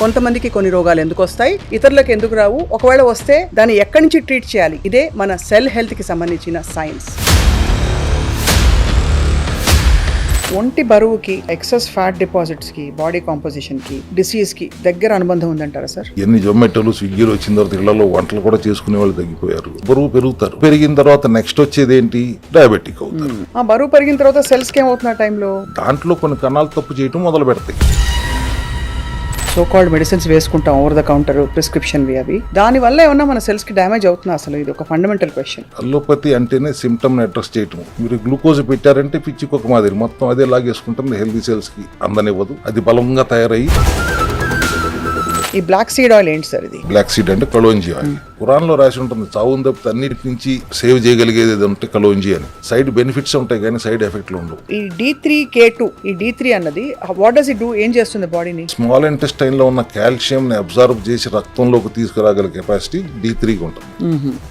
కొంతమందికి కొన్ని రోగాలు ఎందుకు వస్తాయి, ఇతరులకు ఎందుకు రావు, ఒకవేళ వస్తే దాన్ని ఎక్కడి నుంచి ట్రీట్ చేయాలి, ఇదే మన సెల్ హెల్త్ కి సంబంధించిన సైన్స్. ఒంటి బరువుకి, ఎక్సెస్ ఫ్యాట్ డిపాజిట్స్ కి, బాడీ కాంపోజిషన్ కి, డిసీజ్ కి దగ్గర అనుబంధం ఉందంటారా సార్? ఎన్ని జొమాటోలు స్విగ్గీలు వచ్చిన తర్వాత ఇళ్లలో వంటలు కూడా చేసుకునే వాళ్ళు తగ్గిపోయారు. బరువు పెరుగుతారు. పెరిగిన తర్వాత నెక్స్ట్ వచ్చేది ఏంటి? డయాబెటిక్ అవుతారు. ఆ బరువు పెరిగిన తర్వాత సెల్స్ కి ఏమవుతున్న టైంలో దాంట్లో కొన్ని కణాలు తప్పు చేయటం మొదలు పెడతాయి. సో కాల్డ్ మెడిసిన్స్ వేసుకుంటాం, ఓవర్ ద కౌంటర్ ప్రిస్క్రిప్షన్ అవి, దాని వల్ల ఏమన్నా మన సెల్స్ కి డ్యామేజ్ అవుతున్నా? అసలు ఇది ఒక ఫండమెంటల్ క్వశ్చన్. అల్లోపతి అంటేనే సిమ్టమ్ ని అడ్రస్ చేయటం. మీరు గ్లూకోజ్ పెట్టారంటే పిచ్చికొక మాదిరి మొత్తం అదే లాగేసుకుంటుంది. హెల్తీ సెల్స్ కి అందనివ్వదు. అది బలంగా తయారయ్యి. ఈ బ్లాక్ సీడ్ ఆయిల్ ఏంటి సార్? ఇది బ్లాక్ సీడ్ అంటే కలోంజీ ఆయిల్. ఖురాన్లో రాసి ఉంటుంది, చావుని తప్పితే అన్నిటి నుంచి సేవ్ చేయగలిగేది ఏదంటే కలోంజీ అని. సైడ్ బెనిఫిట్స్ ఉంటాయి కానీ సైడ్ ఎఫెక్ట్లు ఉండవు. ఈ D3K2, ఈ D3 అన్నది వాట్ డస్ ఇట్ డూ? ఏం చేస్తుంది బాడీని? స్మాల్ ఇంటెస్టైన్ లో ఉన్న కాల్షియం ని అబ్జర్వ్ చేసి రక్తంలోకి తీసుకురాగల కెపాసిటీ D3కి ఉంటుంది.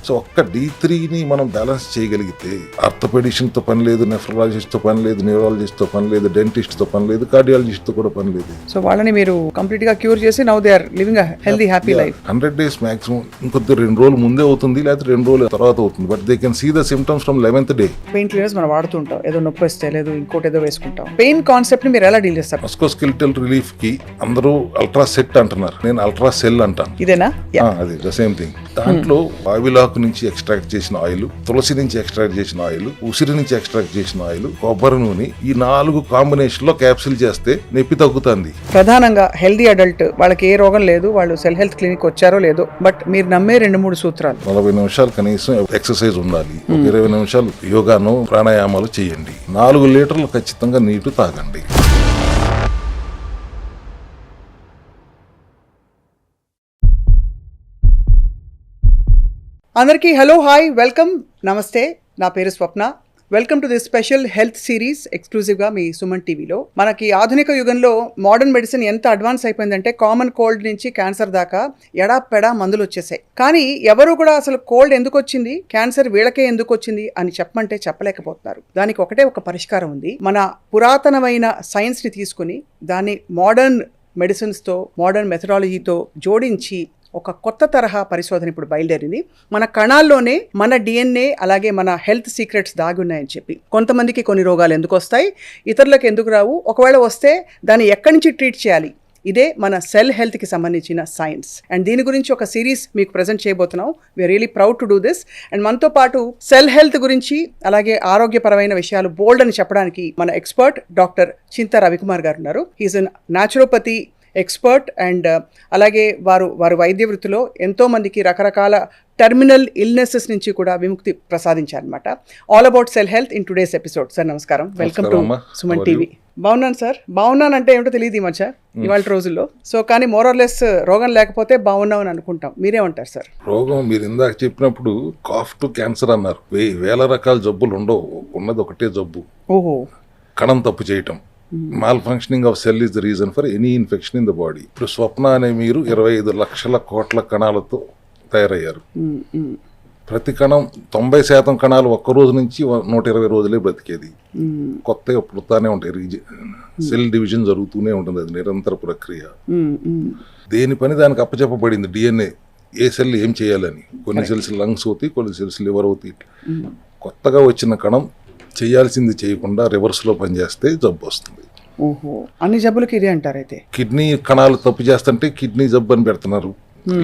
సో ఒక్క D3ని మనం బ్యాలెన్స్ చేయగలిగితే ఆర్థోపెడిషన్ తో పని లేదు, నెఫ్రాలజిస్ట్ తో పని లేదు, న్యూరాలజిస్ట్ తో పని లేదు, డెంటిస్ట్ తో పని లేదు, కార్డియాలజిస్ట్ తో కూడా పని లేదు. సో వాళ్ళని మీరు కంప్లీట్ గా క్యూర్ చేసి now they are living healthy happy life. 100 days maximum. ఇంకొద్ది 2 రోజులు ముందే అవుతుంది, లేకపోతే 2 రోజుల తర్వాత అవుతుంది. But they can see the symptoms from 11th day. Pain clears మనం వాడుతుంటాం, ఏదో నొప్పి వస్తే లేదు ఇంకోటి ఏదో వేసుకుంటాం. పెయిన్ కాన్సెప్ట్ ని మీరు ఎలా డీల్ చేస్తారు? మస్కోస్కెలిటల్ రిలీఫ్ కి అందరూ అల్ట్రా సెట్ అంటున్నారు, నేను అల్ట్రా సెల్ అంటాను. ఇదేనా? అది ద సేమ్ థింగ్. దాంట్లో వావిలాకు నుంచి ఎక్స్ట్రాక్ట్ చేసిన ఆయిల్, తులసి నుంచి ఎక్స్ట్రాక్ట్ చేసిన ఆయిల్, ఉసిరి నుంచి ఎక్స్ట్రాక్ట్ చేసిన ఆయిల్, కొబ్బరి నూనె, ఈ 4 కాంబినేషన్ లో క్యాప్సిల్ చేస్తే నొప్పి తగ్గుతుంది. ప్రధానంగా హెల్దీ అడల్ట్ వాళ్ళకి ఏ రోగం లేదు, వాళ్ళు సెల్ హెల్త్ క్లినిక్ వచ్చారో లేదో, బట్ మీరు నమ్మే 2-3 సూత్రాలు. 40 నిమిషాలు కనీసం ఎక్సర్సైజ్ ఉండాలి. 20 నిమిషాలు యోగాను ప్రాణాయామాలు చేయండి. 4 లీటర్లు ఖచ్చితంగా నీరు తాగండి. అందరికీ హలో, హాయ్, వెల్కమ్, నమస్తే. నా పేరు Swapna. Welcome to this special health series ఎక్స్క్లూజివ్గా మీ సుమన్ టీవీలో. మనకి ఆధునిక యుగంలో మోడర్న్ మెడిసిన్ ఎంత అడ్వాన్స్ అయిపోయిందంటే కామన్ కోల్డ్ నుంచి క్యాన్సర్ దాకా ఎడాపెడా మందులు వచ్చేసాయి. కానీ ఎవరు కూడా అసలు కోల్డ్ ఎందుకు వచ్చింది, క్యాన్సర్ వీళ్ళకే ఎందుకు వచ్చింది అని చెప్పమంటే చెప్పలేకపోతున్నారు. దానికి ఒకటే ఒక పరిష్కారం ఉంది. మన పురాతనమైన సైన్స్ని తీసుకుని దాన్ని మోడర్న్ మెడిసిన్స్తో, మోడర్న్ మెథడాలజీతో జోడించి ఒక కొత్త తరహా పరిశోధన ఇప్పుడు బయలుదేరింది. మన కణాల్లోనే మన DNA అలాగే మన హెల్త్ సీక్రెట్స్ దాగి ఉన్నాయని చెప్పి. కొంతమందికి కొన్ని రోగాలు ఎందుకు వస్తాయి, ఇతరులకు ఎందుకు రావు, ఒకవేళ వస్తే దాన్ని ఎక్కడి నుంచి ట్రీట్ చేయాలి, ఇదే మన సెల్ హెల్త్కి సంబంధించిన సైన్స్. అండ్ దీని గురించి ఒక సిరీస్ మీకు ప్రజెంట్ చేయబోతున్నాం. We are really proud to do this. And మనతో పాటు సెల్ హెల్త్ గురించి అలాగే ఆరోగ్యపరమైన విషయాలు బోల్డ్ అని చెప్పడానికి మన ఎక్స్పర్ట్ డాక్టర్ చింతా రవికుమార్ గారు ఉన్నారు. He is an naturopathy expert and అలాగే వారు వైద్య వృత్తిలో ఎంతో మందికి రకరకాల టెర్మినల్ ఇల్నెసెస్ నుంచి కూడా విముక్తి ప్రసాదించారనమాట. All about cell health in today's episode. Sir నమస్కారం, వెల్కమ్ టు సుమన్ టీవీ. బాగున్నాను సార్. బాగున్నానంటే ఏమిటో తెలియదు ఈ మధ్య ఇవాళ రోజుల్లో. సో కానీ మోరర్లెస్ రోగం లేకపోతే బాగున్నాం అని అనుకుంటాం. మీరేమంటారు సార్? రోగం మీరు ఇందాక చెప్పినప్పుడు కాఫ్ టు క్యాన్సర్ అన్నారు. 1000 రకాల జబ్బులు ఉండవు, ఉన్నది ఒకటే జబ్బు. ఓహో. కణం తప్పు చేయటం. Mall functioning of cell is the reason for any infection in the body. ఇప్పుడు స్వప్న అనే మీరు 25 లక్షల కోట్ల కణాలతో తయారయ్యారు. ప్రతి కణం 90% కణాలు ఒక్క రోజు నుంచి 120 రోజులే బ్రతికేది. కొత్తగా పుడతానే ఉంటాయి. సెల్ డివిజన్ జరుగుతూనే ఉంటుంది, అది నిరంతర ప్రక్రియ. దేని పని దానికి అప్పచెప్పబడింది. DNA ఏ సెల్ ఏం చేయాలని. కొన్ని సెల్స్ లంగ్స్ అవుతాయి, కొన్ని సెల్స్ లివర్ అవుతాయి. కొత్తగా వచ్చిన కణం చేయాల్సింది చేయకుండా రివర్స్ లో పనిచేస్తే జబ్బు వస్తుంది. ఓహో, అన్ని జబ్బులకి ఇదే అంటారు. అయితే కిడ్నీ కణాలు తప్పు చేస్తుంటే కిడ్నీ జబ్బు అని పెడుతున్నారు.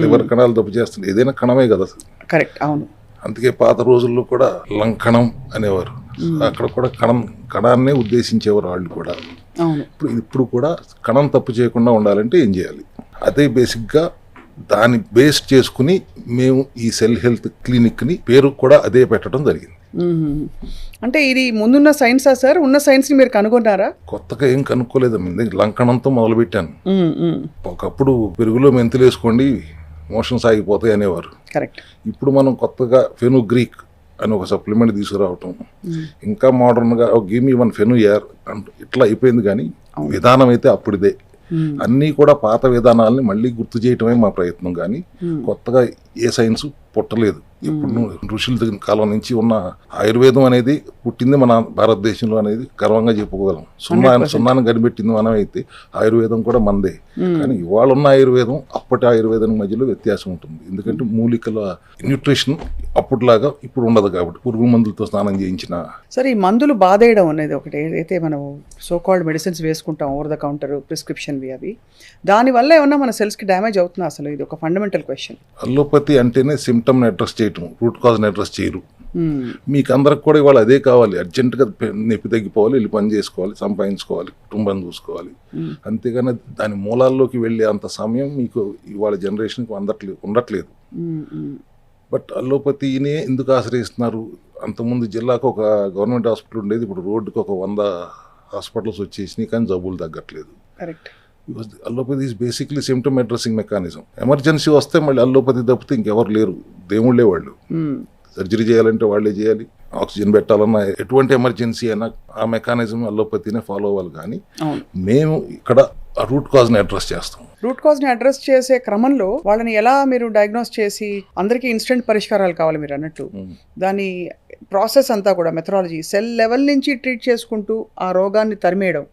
లివర్ కణాలు తప్పు చేస్తుంటే ఏదైనా కణమే కదా. కరెక్ట్, అవును. అందుకే పాత రోజుల్లో కూడా లంగ్ కణం అనేవారు. అక్కడ కూడా కణాన్నే ఉద్దేశించేవారు వాళ్ళు కూడా. ఇప్పుడు కూడా కణం తప్పు చేయకుండా ఉండాలంటే ఏం చేయాలి, అదే బేసిక్ గా దాన్ని బేస్ చేసుకుని మేము ఈ సెల్ హెల్త్ క్లినిక్ ని పేరు కూడా అదే పెట్టడం జరిగింది. అంటే ఇది ముందున్న సైన్సా సార్? ఉన్న సైన్స్ ని మీరు కనుగొన్నారా? కొత్తగా ఏం కనుక్కోలేదు. లంకణంతో మొదలు పెట్టాను. ఒకప్పుడు పెరుగులో మెంతులు వేసుకోండి మోషన్స్ ఆగిపోతాయి అనేవారు. కరెక్ట్. ఇప్పుడు మనం కొత్తగా ఫెనుగ్రీక్ అని ఒక సప్లిమెంట్ తీసుకురావటం, ఇంకా మోడర్న్ గా గివ్ మీ 1 ఫెనుయార్ ఇట్లా అయిపోయింది. కానీ విధానం అయితే అప్పుడిదే. అన్నీ కూడా పాత విధానాలని మళ్ళీ గుర్తు చేయటమే మా ప్రయత్నం. కానీ కొత్తగా ఏ సైన్స్ పుట్టలేదు. ఇప్పుడు ఋషుల దగ్గర కాలం నుంచి ఉన్న ఆయుర్వేదం అనేది పుట్టింది మన భారతదేశంలో అనేది గర్వంగా చెప్పుకోగలం. సున్నాను కనిపెట్టింది మనం అయితే ఆయుర్వేదం కూడా మనదే. కానీ ఇవాళ ఉన్న ఆయుర్వేదం అప్పటి ఆయుర్వేదం మధ్యలో వ్యత్యాసం ఉంటుంది. ఎందుకంటే మూలికల న్యూట్రిషన్ అప్పటిలాగా ఇప్పుడు ఉండదు కాబట్టి పురుగు మందులతో స్నానం చేయించిన. సరే, ఈ మందులు బాధేయడం అనేది ఒకటి ఏదైతే మనం సోకాల్డ్ మెడిసిన్స్ వేసుకుంటాం ఓవర్ ద కౌంటర్ ప్రిస్క్రిప్షన్వి, అవి దానివల్ల ఏమన్నా మన సెల్స్కి డ్యామేజ్ అవుతుందా? అసలు ఇది ఒక ఫండమెంటల్ క్వశ్చన్. అల్లోపతి అంటేనే సిమ్టమ్ని అడ్రస్ చేయటం, రూట్ కాజ్ని అడ్రస్ చేయరు. మీకు అందరికి కూడా ఇవాళ అదే కావాలి, అర్జెంటుగా నొప్పి తగ్గిపోవాలి, వెళ్ళి పని చేసుకోవాలి, సంపాదించుకోవాలి, కుటుంబాన్ని చూసుకోవాలి. అంతేగాని దాని మూలాల్లోకి వెళ్ళే అంత సమయం మీకు ఇవాళ జనరేషన్కి ఉండట్లేదు. బట్ అల్లోపతినే ఎందుకు ఆశ్రయిస్తున్నారు? అంతకుముందు జిల్లాకు ఒక గవర్నమెంట్ హాస్పిటల్ ఉండేది, ఇప్పుడు రోడ్డుకు ఒక 100 హాస్పిటల్స్ వచ్చేసినాయి, కానీ జబ్బులు తగ్గట్లేదు. Correct. Because allopathy is basically symptom addressing mechanism. Emergency వస్తే మళ్ళీ అల్లోపతి తప్పితే ఇంకెవరు లేరు, దేవుళ్ళే వాళ్ళు. సర్జరీ చేయాలంటే వాళ్ళే చేయాలి, ఆక్సిజన్ పెట్టాలన్నా ఎటువంటి ఎమర్జెన్సీ అయినా ఆ మెకానిజం అల్లోపతినే ఫాలో అవ్వాలి. కానీ మేము ఇక్కడ రూట్ కాజ్ని అడ్రస్ చేస్తాం. రూట్ కాజ్ని అడ్రస్ చేసే క్రమంలో వాళ్ళని ఎలా మీరు డయాగ్నోస్ చేసి, అందరికీ ఇన్స్టెంట్ పరిష్కారాలు కావాలి మీరు అన్నట్టు, దాని ప్రాసెస్ అంతా కూడా మెథడాలజీ సెల్ లెవెల్ నుంచి ట్రీట్ చేసుకుంటూ ఆ రోగాన్ని తరిమేయడం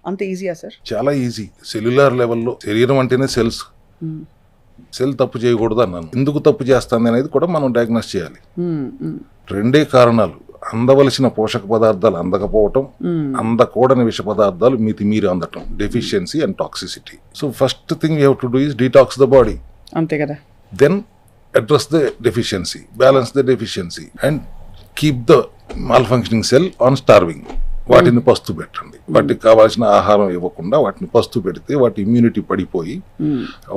అంత ఈజీయా సార్? చాలా ఈజీ. సెల్యులార్ లెవెల్లో శరీరం అంటేనే సెల్స్. సెల్ తప్పు చేయకూడదు అన్నాను. ఎందుకు తప్పు చేస్తుంది అనేది కూడా మనం డయాగ్నోస్ చేయాలి. రెండే కారణాలు: అందవలసిన పోషక పదార్థాలు అందకపోవటం, అందకూడని విష పదార్థాలు మీరు అందటం, deficiency and toxicity. So first thing you have to do is detox the body. అంతే కదా. Then address the deficiency, balance the deficiency and keep the malfunctioning cell on starving. వాటిని పస్తు పెట్టండి. వాటికి కావాల్సిన ఆహారం ఇవ్వకుండా వాటిని పస్తు పెడితే వాటి ఇమ్యూనిటీ పడిపోయి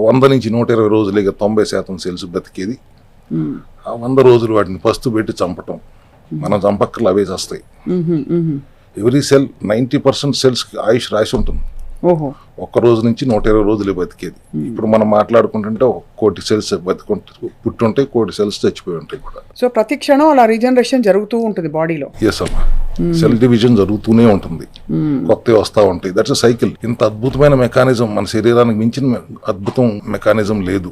100 నుంచి 120 రోజులుగా 90% సెల్స్ బతికేది. ఆ 100 రోజులు వాటిని పస్తు పెట్టి చంపటం, మనం చంపక్కర్లు అవే చేస్తాయి. ఎవ్రీ సెల్ 90% సెల్స్కి ఆయుష్ రాసి ఉంటుంది. ఒక్క రోజు నుంచి 120 రోజులే బతికేది. ఇప్పుడు మనం మాట్లాడుకుంటుంటే 1 కోటి సెల్స్ పుట్టుంటాయి, 1 కోటి సెల్స్ చచ్చిపోయి ఉంటాయి కూడా. సో ప్రతి క్షణం అలా రీజనరేషన్ జరుగుతూ ఉంటుంది బాడీలో. ఎస్ అమ్మా, సెల్ డివిజన్ జరుగుతూనే ఉంటుంది, కొత్తవి వస్తూ ఉంటాయి. That's cycle. ఇంత అద్భుతమైన మెకానిజం మన శరీరానికి మించిన అద్భుతం మెకానిజం లేదు.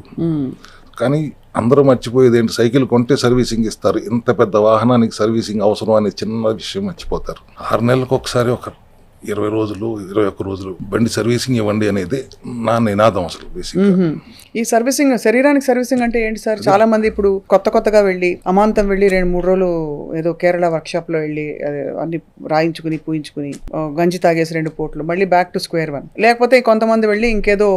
కానీ అందరూ మర్చిపోయేది ఏంటి? సైకిల్ కొంటే సర్వీసింగ్ ఇస్తారు. ఇంత పెద్ద వాహనానికి సర్వీసింగ్ అవసరం అనే చిన్న విషయం మర్చిపోతారు. 6 నెలలకు ఒకసారి ఒక 20 రోజులు 21 రోజులు బండి సర్వీసింగ్ ఇవ్వండి అనేది నా నినాదం అసలు బేసిక్. ఈ సర్వీసింగ్, శరీరానికి సర్వీసింగ్ అంటే ఏంటి సార్? చాలా మంది ఇప్పుడు కొత్తగా వెళ్ళి అమాంతం వెళ్ళి 2-3 రోజులు ఏదో కేరళ వర్క్షాప్ లో వెళ్ళి అన్ని రాయించుకుని పూయించుకుని గంజి తాగేసి 2 పూటలు మళ్ళీ బ్యాక్ టు స్క్వేర్ వన్. లేకపోతే కొంతమంది వెళ్ళి ఇంకేదో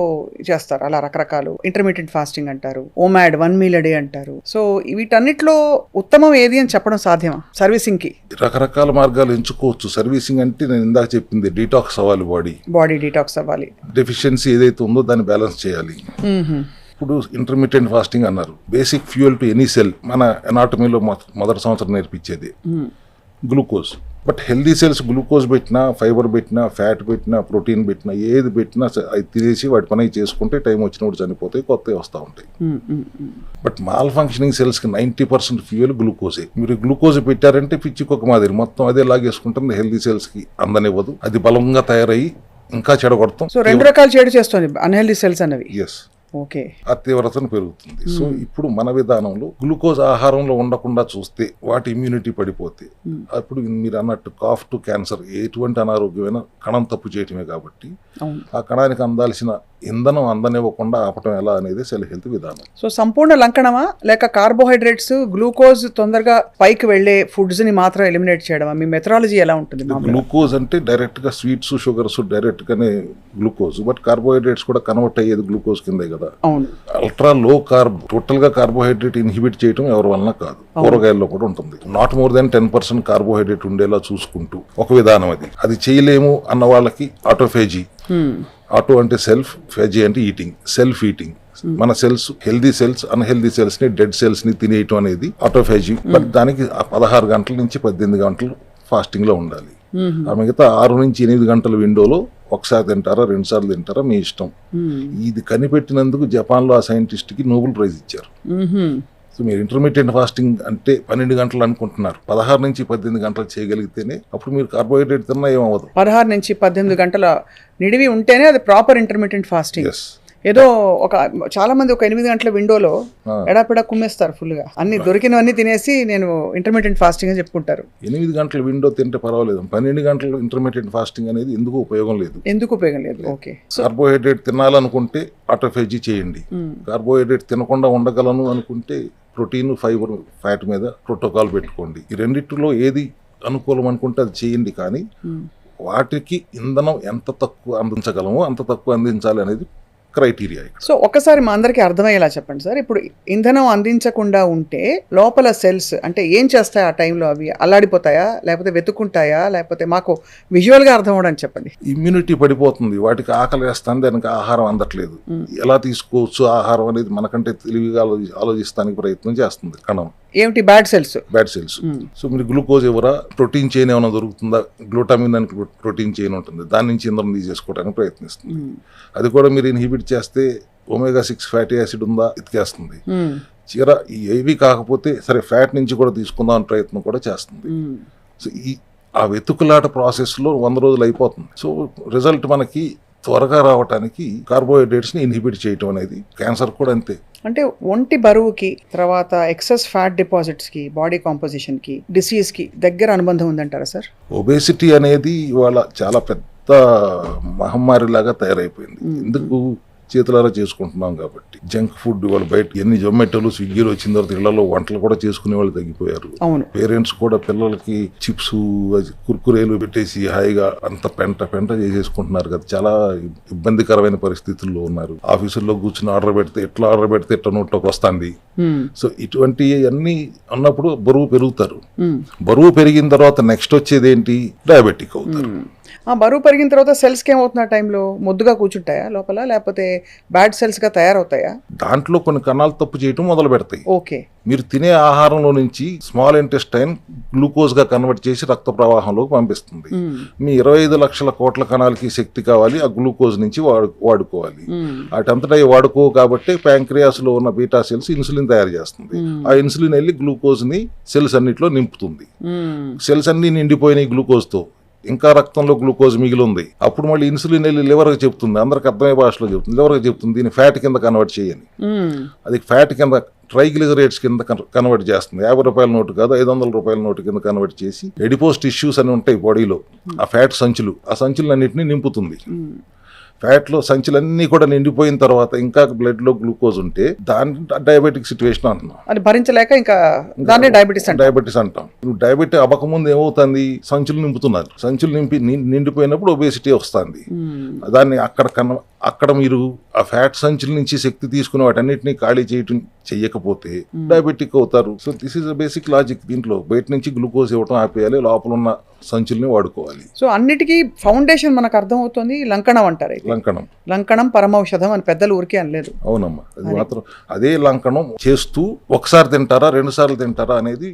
చేస్తారు, అలా రకరకాలు ఇంటర్మీడియట్ ఫాస్టింగ్ అంటారు, ఓమాడ్ 1 మీల్ a day అంటారు. సో వీటన్నిటిలో ఉత్తమం ఏది అని చెప్పడం సాధ్యమా? సర్వీసింగ్ కి రకరకాల మార్గాలు ఎంచుకోవచ్చు. సర్వీసింగ్ అంటే నేను ఇందాక చెప్పింది డీటాక్స్ అవ్వాలి, బాడీ డీటాక్స్ అవ్వాలి. డెఫిషియన్సీ ఏదైతే ఉందో దాన్ని బ్యాలెన్స్ చేయాలి. ఇప్పుడు ఇంటర్మీడియట్ ఫాస్టింగ్ అన్నారు. Basic fuel to any cell మన ఎనాటమీలో మొదటి సంవత్సరం నేర్పించేది glucose. But healthy cells glucose పెట్టినా, ఫైబర్ పెట్టినా, ఫ్యాట్ పెట్టినా, ప్రోటీన్ పెట్టినా, ఏది పెట్టినా అది తినేసి వాటి పని చేసుకుంటే టైం వచ్చినప్పుడు చనిపోతాయి, కొత్తవి వస్తూ ఉంటాయి. బట్ మాల్ ఫంక్షనింగ్ సెల్స్కి 90% ఫ్యూయల్ గ్లూకోజే. మీరు గ్లూకోజ్ పెట్టారంటే పిచ్చికొక మాదిరి మొత్తం అదే లాగేసుకుంటుంది, హెల్దీ సెల్స్కి అందనివ్వదు. అది బలంగా తయారయ్యి ఇంకా చెడగొడతాం. సో 2 రకాల చెడు చేస్తుంది అన్హెల్దీ సెల్స్ అన్నవి. ఎస్, ఓకే, ఆ తీవ్రతను పెరుగుతుంది. సో ఇప్పుడు మన విధానంలో గ్లూకోజ్ ఆహారంలో ఉండకుండా చూస్తే వాటి ఇమ్యూనిటీ పడిపోతే అప్పుడు మీరు అన్నట్టు కాఫ్ టు క్యాన్సర్ ఎటువంటి అనారోగ్యమైన కణం తప్పు చేయటమే. కాబట్టి ఆ కణానికి అందాల్సిన ఇంధనం అందనివ్వకుండా ఆపటం ఎలా అనేది సెల్ హెల్త్ విధానం. సో సంపూర్ణ లంకణమా, లేక కార్బోహైడ్రేట్స్ గ్లూకోజ్ తొందరగా పైకి వెళ్లే ఫుడ్స్ ని మాత్రం ఎలిమినేట్ చేయడమా? మీ మెథడాలజీ ఎలా ఉంటుంది? గ్లూకోజ్ అంటే డైరెక్ట్ గా స్వీట్స్, షుగర్స్ డైరెక్ట్ గానే గ్లూకోజ్. బట్ కార్బోహైడ్రేట్స్ కూడా కన్వర్ట్ అయ్యేది గ్లూకోజ్ కిందే కదా. అవును. అల్ట్రా లో కార్బ్, టోటల్ గా కార్బోహైడ్రేట్ ఇన్హిబిట్ చేయడం ఎవరి వలన కాదు. కూరగాయల్లో కూడా ఉంటుంది. నాట్ మోర్ దాన్ 10% కార్బోహైడ్రేట్ ఉండేలా చూసుకుంటూ ఒక విధానం. అది చేయలేము అన్న వాళ్ళకి ఆటోఫేజీ. ఆటో అంటే సెల్ఫ్, ఫేజీ అంటే ఈటింగ్, సెల్ఫ్ ఈటింగ్. మన cells, healthy cells unhealthy cells ని, డెడ్ సెల్స్ ని తినేయటం అనేది ఆటోఫేజీ. బట్ దానికి 16 గంటల నుంచి 18 గంటలు ఫాస్టింగ్ లో ఉండాలి. ఆ మిగతా 6 నుంచి 8 గంటల విండోలో ఒకసారి తింటారా, 2 సార్లు తింటారా, మీ ఇష్టం. ఇది కనిపెట్టినందుకు జపాన్ లో ఆ సైంటిస్ట్ కి నోబెల్ ప్రైజ్ ఇచ్చారు. సో మీరు ఇంటర్మీడియట్ ఫాస్టింగ్ అంటే 12 గంటలు అనుకుంటున్నారు, 16 నుంచి 18 గంటలు చేయగలిగితేనే అప్పుడు మీరు కార్బోహైడ్రేట్ తిన్నా ఏమవ్వదు. 16 నుంచి 18 గంటల నిడివి ఉంటేనే అది ప్రాపర్ ఇంటర్మీడియట్ ఫాస్టింగ్. ఏదో చాలా మంది ఒక 8 గంటల విండోలో ఎడాపెడా కుమ్మేస్తారు ఫుల్గా, అన్ని దొరికినవన్నీ తినేసి నేను ఇంటర్మీడియట్ ఫాస్టింగ్ అని చెప్పుకుంటారు. 8 గంటల విండో తింటే పర్వాలేదు, 12 గంటలు ఇంటర్మీడియట్ ఫాస్టింగ్ అనేది ఎందుకు ఉపయోగం లేదు. ఓకే. కార్బోహైడ్రేట్ తినాలనుకుంటే ఆటోఫేజీ చేయండి. కార్బోహైడ్రేట్ తినకుండా ఉండగలను అనుకుంటే ప్రోటీన్, ఫైబర్, ఫ్యాట్ మీద ప్రోటోకాల్ పెట్టుకోండి. ఈ రెండిట్లో ఏది అనుకూలం అనుకుంటే అది చేయండి. కానీ వాటికి ఇంధనం ఎంత తక్కువ అందించగలమో అంత తక్కువ అందించాలి అనేది క్రైటీరియా. సో ఒకసారి మా అందరికీ అర్థమయ్యేలా చెప్పండి సార్. ఇప్పుడు ఇంధనం అందించకుండా ఉంటే లోపల సెల్స్ అంటే ఏం చేస్తాయి ఆ టైంలో? అవి అల్లాడిపోతాయా, లేకపోతే వెతుక్కుంటాయా, లేకపోతే మాకు విజువల్గా అర్థం అవ్వడానికి చెప్పండి. ఇమ్యూనిటీ పడిపోతుంది, వాటికి ఆకలి వేస్తాను, దానికి ఆహారం అందట్లేదు. ఎలా తీసుకోవచ్చు ఆహారం అనేది మనకంటే తెలివిగా ఆలోచిస్తానికి ప్రయత్నం చేస్తుంది కణం. ఏమిటి? Bad cells. సో మీరు గ్లూకోజ్ ఎవరా, ప్రోటీన్ చైన్ ఏమైనా దొరుకుతుందా, గ్లూటామిన్ అని ప్రోటీన్ చైన్ ఉంటుంది, దాని నుంచి ఇంధనం తీసేసుకోవడానికి ప్రయత్నిస్తుంది. అది కూడా మీరు ఇన్హిబిట్ చేస్తే omega-6 ఫ్యాటీ యాసిడ్ ఉందా ఎతికేస్తుంది. చీర ఏవి కాకపోతే సరే ఫ్యాట్ నుంచి కూడా తీసుకుందాం అని ప్రయత్నం కూడా చేస్తుంది. సో ఆ వెతుకులాట ప్రాసెస్లో 100 రోజులు అయిపోతుంది. సో రిజల్ట్ మనకి త్వరగా రావడానికి కార్బోహైడ్రేట్స్ని ఇన్హిబిట్ చేయటం అనేది. క్యాన్సర్ కూడా అంతే. అంటే ఒంటి బరువుకి, తర్వాత ఎక్సెస్ ఫ్యాట్ డిపాజిట్స్కి, బాడీ కాంపోజిషన్కి, డిసీజ్కి దగ్గర అనుబంధం ఉందంటారా సార్? ఒబేసిటీ అనేది ఇవాళ చాలా పెద్ద మహమ్మారిలాగా తయారైపోయింది. ఎందుకు? చేతులారా చేసుకుంటున్నాం కాబట్టి. జంక్ ఫుడ్ ఇవాళ బయట ఎన్ని జొమాటోలు, స్విగ్గీలు వచ్చిన తర్వాత ఇళ్లలో వంటలు కూడా చేసుకునే వాళ్ళు తగ్గిపోయారు. పేరెంట్స్ కూడా పిల్లలకి చిప్స్, కుర్కురేలు పెట్టేసి హాయిగా అంత పెంట చేసేసుకుంటున్నారు కదా. చాలా ఇబ్బందికరమైన పరిస్థితుల్లో ఉన్నారు. ఆఫీసుల్లో కూర్చుని ఆర్డర్ పెడితే ఎట్లా నోట్లోకి వస్తుంది. సో ఇటువంటి అన్ని ఉన్నప్పుడు బరువు పెరుగుతారు. బరువు పెరిగిన తర్వాత నెక్స్ట్ వచ్చేది ఏంటి? డయాబెటిక్ అవుతారు. బరువు పెరిగిన తర్వాత సెల్స్కి ఏమవుతుంది? ఆ టైంలో మొద్దుగా కూర్చుంటాయా లోపల, లేకపోతే బ్యాడ్ సెల్స్గా తయారవుతాయా? దాంట్లో కొన్ని కణాలు తప్పు చేయటం మొదలు పెడతాయి. ఓకే. మీరు తినే ఆహారంలో నుంచి స్మాల్ ఇంటెస్టైన్ గ్లూకోజ్గా కన్వర్ట్ చేసి రక్త ప్రవాహంలోకి పంపిస్తుంది. మీ 25 లక్షల కోట్ల కణాలకి శక్తి కావాలి, ఆ గ్లూకోజ్ నుంచి వాడుకోవాలి. వాటంతటా వాడుకో కాబట్టి ప్యాంక్రియాస్లో ఉన్న బీటా సెల్స్ ఇన్సులిన్ తయారు చేస్తుంది. ఆ ఇన్సులిన్ వెళ్ళి గ్లూకోజ్ని సెల్స్ అన్నిట్లో నింపుతుంది. సెల్స్ అన్ని నిండిపోయినాయి గ్లూకోజ్తో, ఇంకా రక్తంలో గ్లూకోజ్ మిగిలి ఉంది. అప్పుడు మళ్ళీ ఇన్సులిన్ వెళ్ళి లివర్కి చెప్తుంది, అందరికి అర్థమయ్యే భాషలో చెప్తుంది, లివర్కి చెప్తుంది దీన్ని ఫ్యాట్ కింద కన్వర్ట్ చేయని. అది ఫ్యాట్ కింద, ట్రైగ్లిజరైడ్స్ కింద కన్వర్ట్ చేస్తుంది. 50 రూపాయల నోటు కాదు, 500 రూపాయల నోటు కింద కన్వర్ట్ చేసి ఎడిపోస్ టిష్యూస్ అని ఉంటాయి బాడీలో, ఆ ఫ్యాట్ సంచులు, ఆ సంచులన్నింటినీ నింపుతుంది. ఫ్యాట్లో సంచులన్నీ కూడా నిండిపోయిన తర్వాత ఇంకా బ్లడ్లో గ్లూకోజ్ ఉంటే దాన్ని డయాబెటిక్ సిచ్యువేషన్ అంటున్నాం. అది భరించలేక ఇంకా దాన్ని డయాబెటిస్ అంటాం. డయాబెటిక్ అవ్వకముందు ఏమవుతుంది? సంచులు నింపుతున్నారు. సంచులు నిండిపోయినప్పుడు ఒబేసిటీ వస్తుంది. దాన్ని అక్కడ మీరు ఆ ఫ్యాట్ సంచుల నుంచి శక్తి తీసుకుని వాటన్నిటిని ఖాళీ చెయ్యకపోతే డయాబెటిక్ అవుతారు. So this is a basic logic. దీంట్లో బయట నుంచి గ్లూకోజ్ ఇవ్వడం ఆపేయాలి, లోపల ఉన్న సంచుల్ని వాడుకోవాలి. సో అన్నిటికీ ఫౌండేషన్ మనకు అర్థం అవుతుంది లంకణం అంటారు. లంకణం పరమౌషధం అని పెద్దలు ఊరికే అనలేదు. అవునమ్మా, అది మాత్రం అదే లంకణం చేస్తూ ఒకసారి తింటారా 2 సార్లు తింటారా అనేది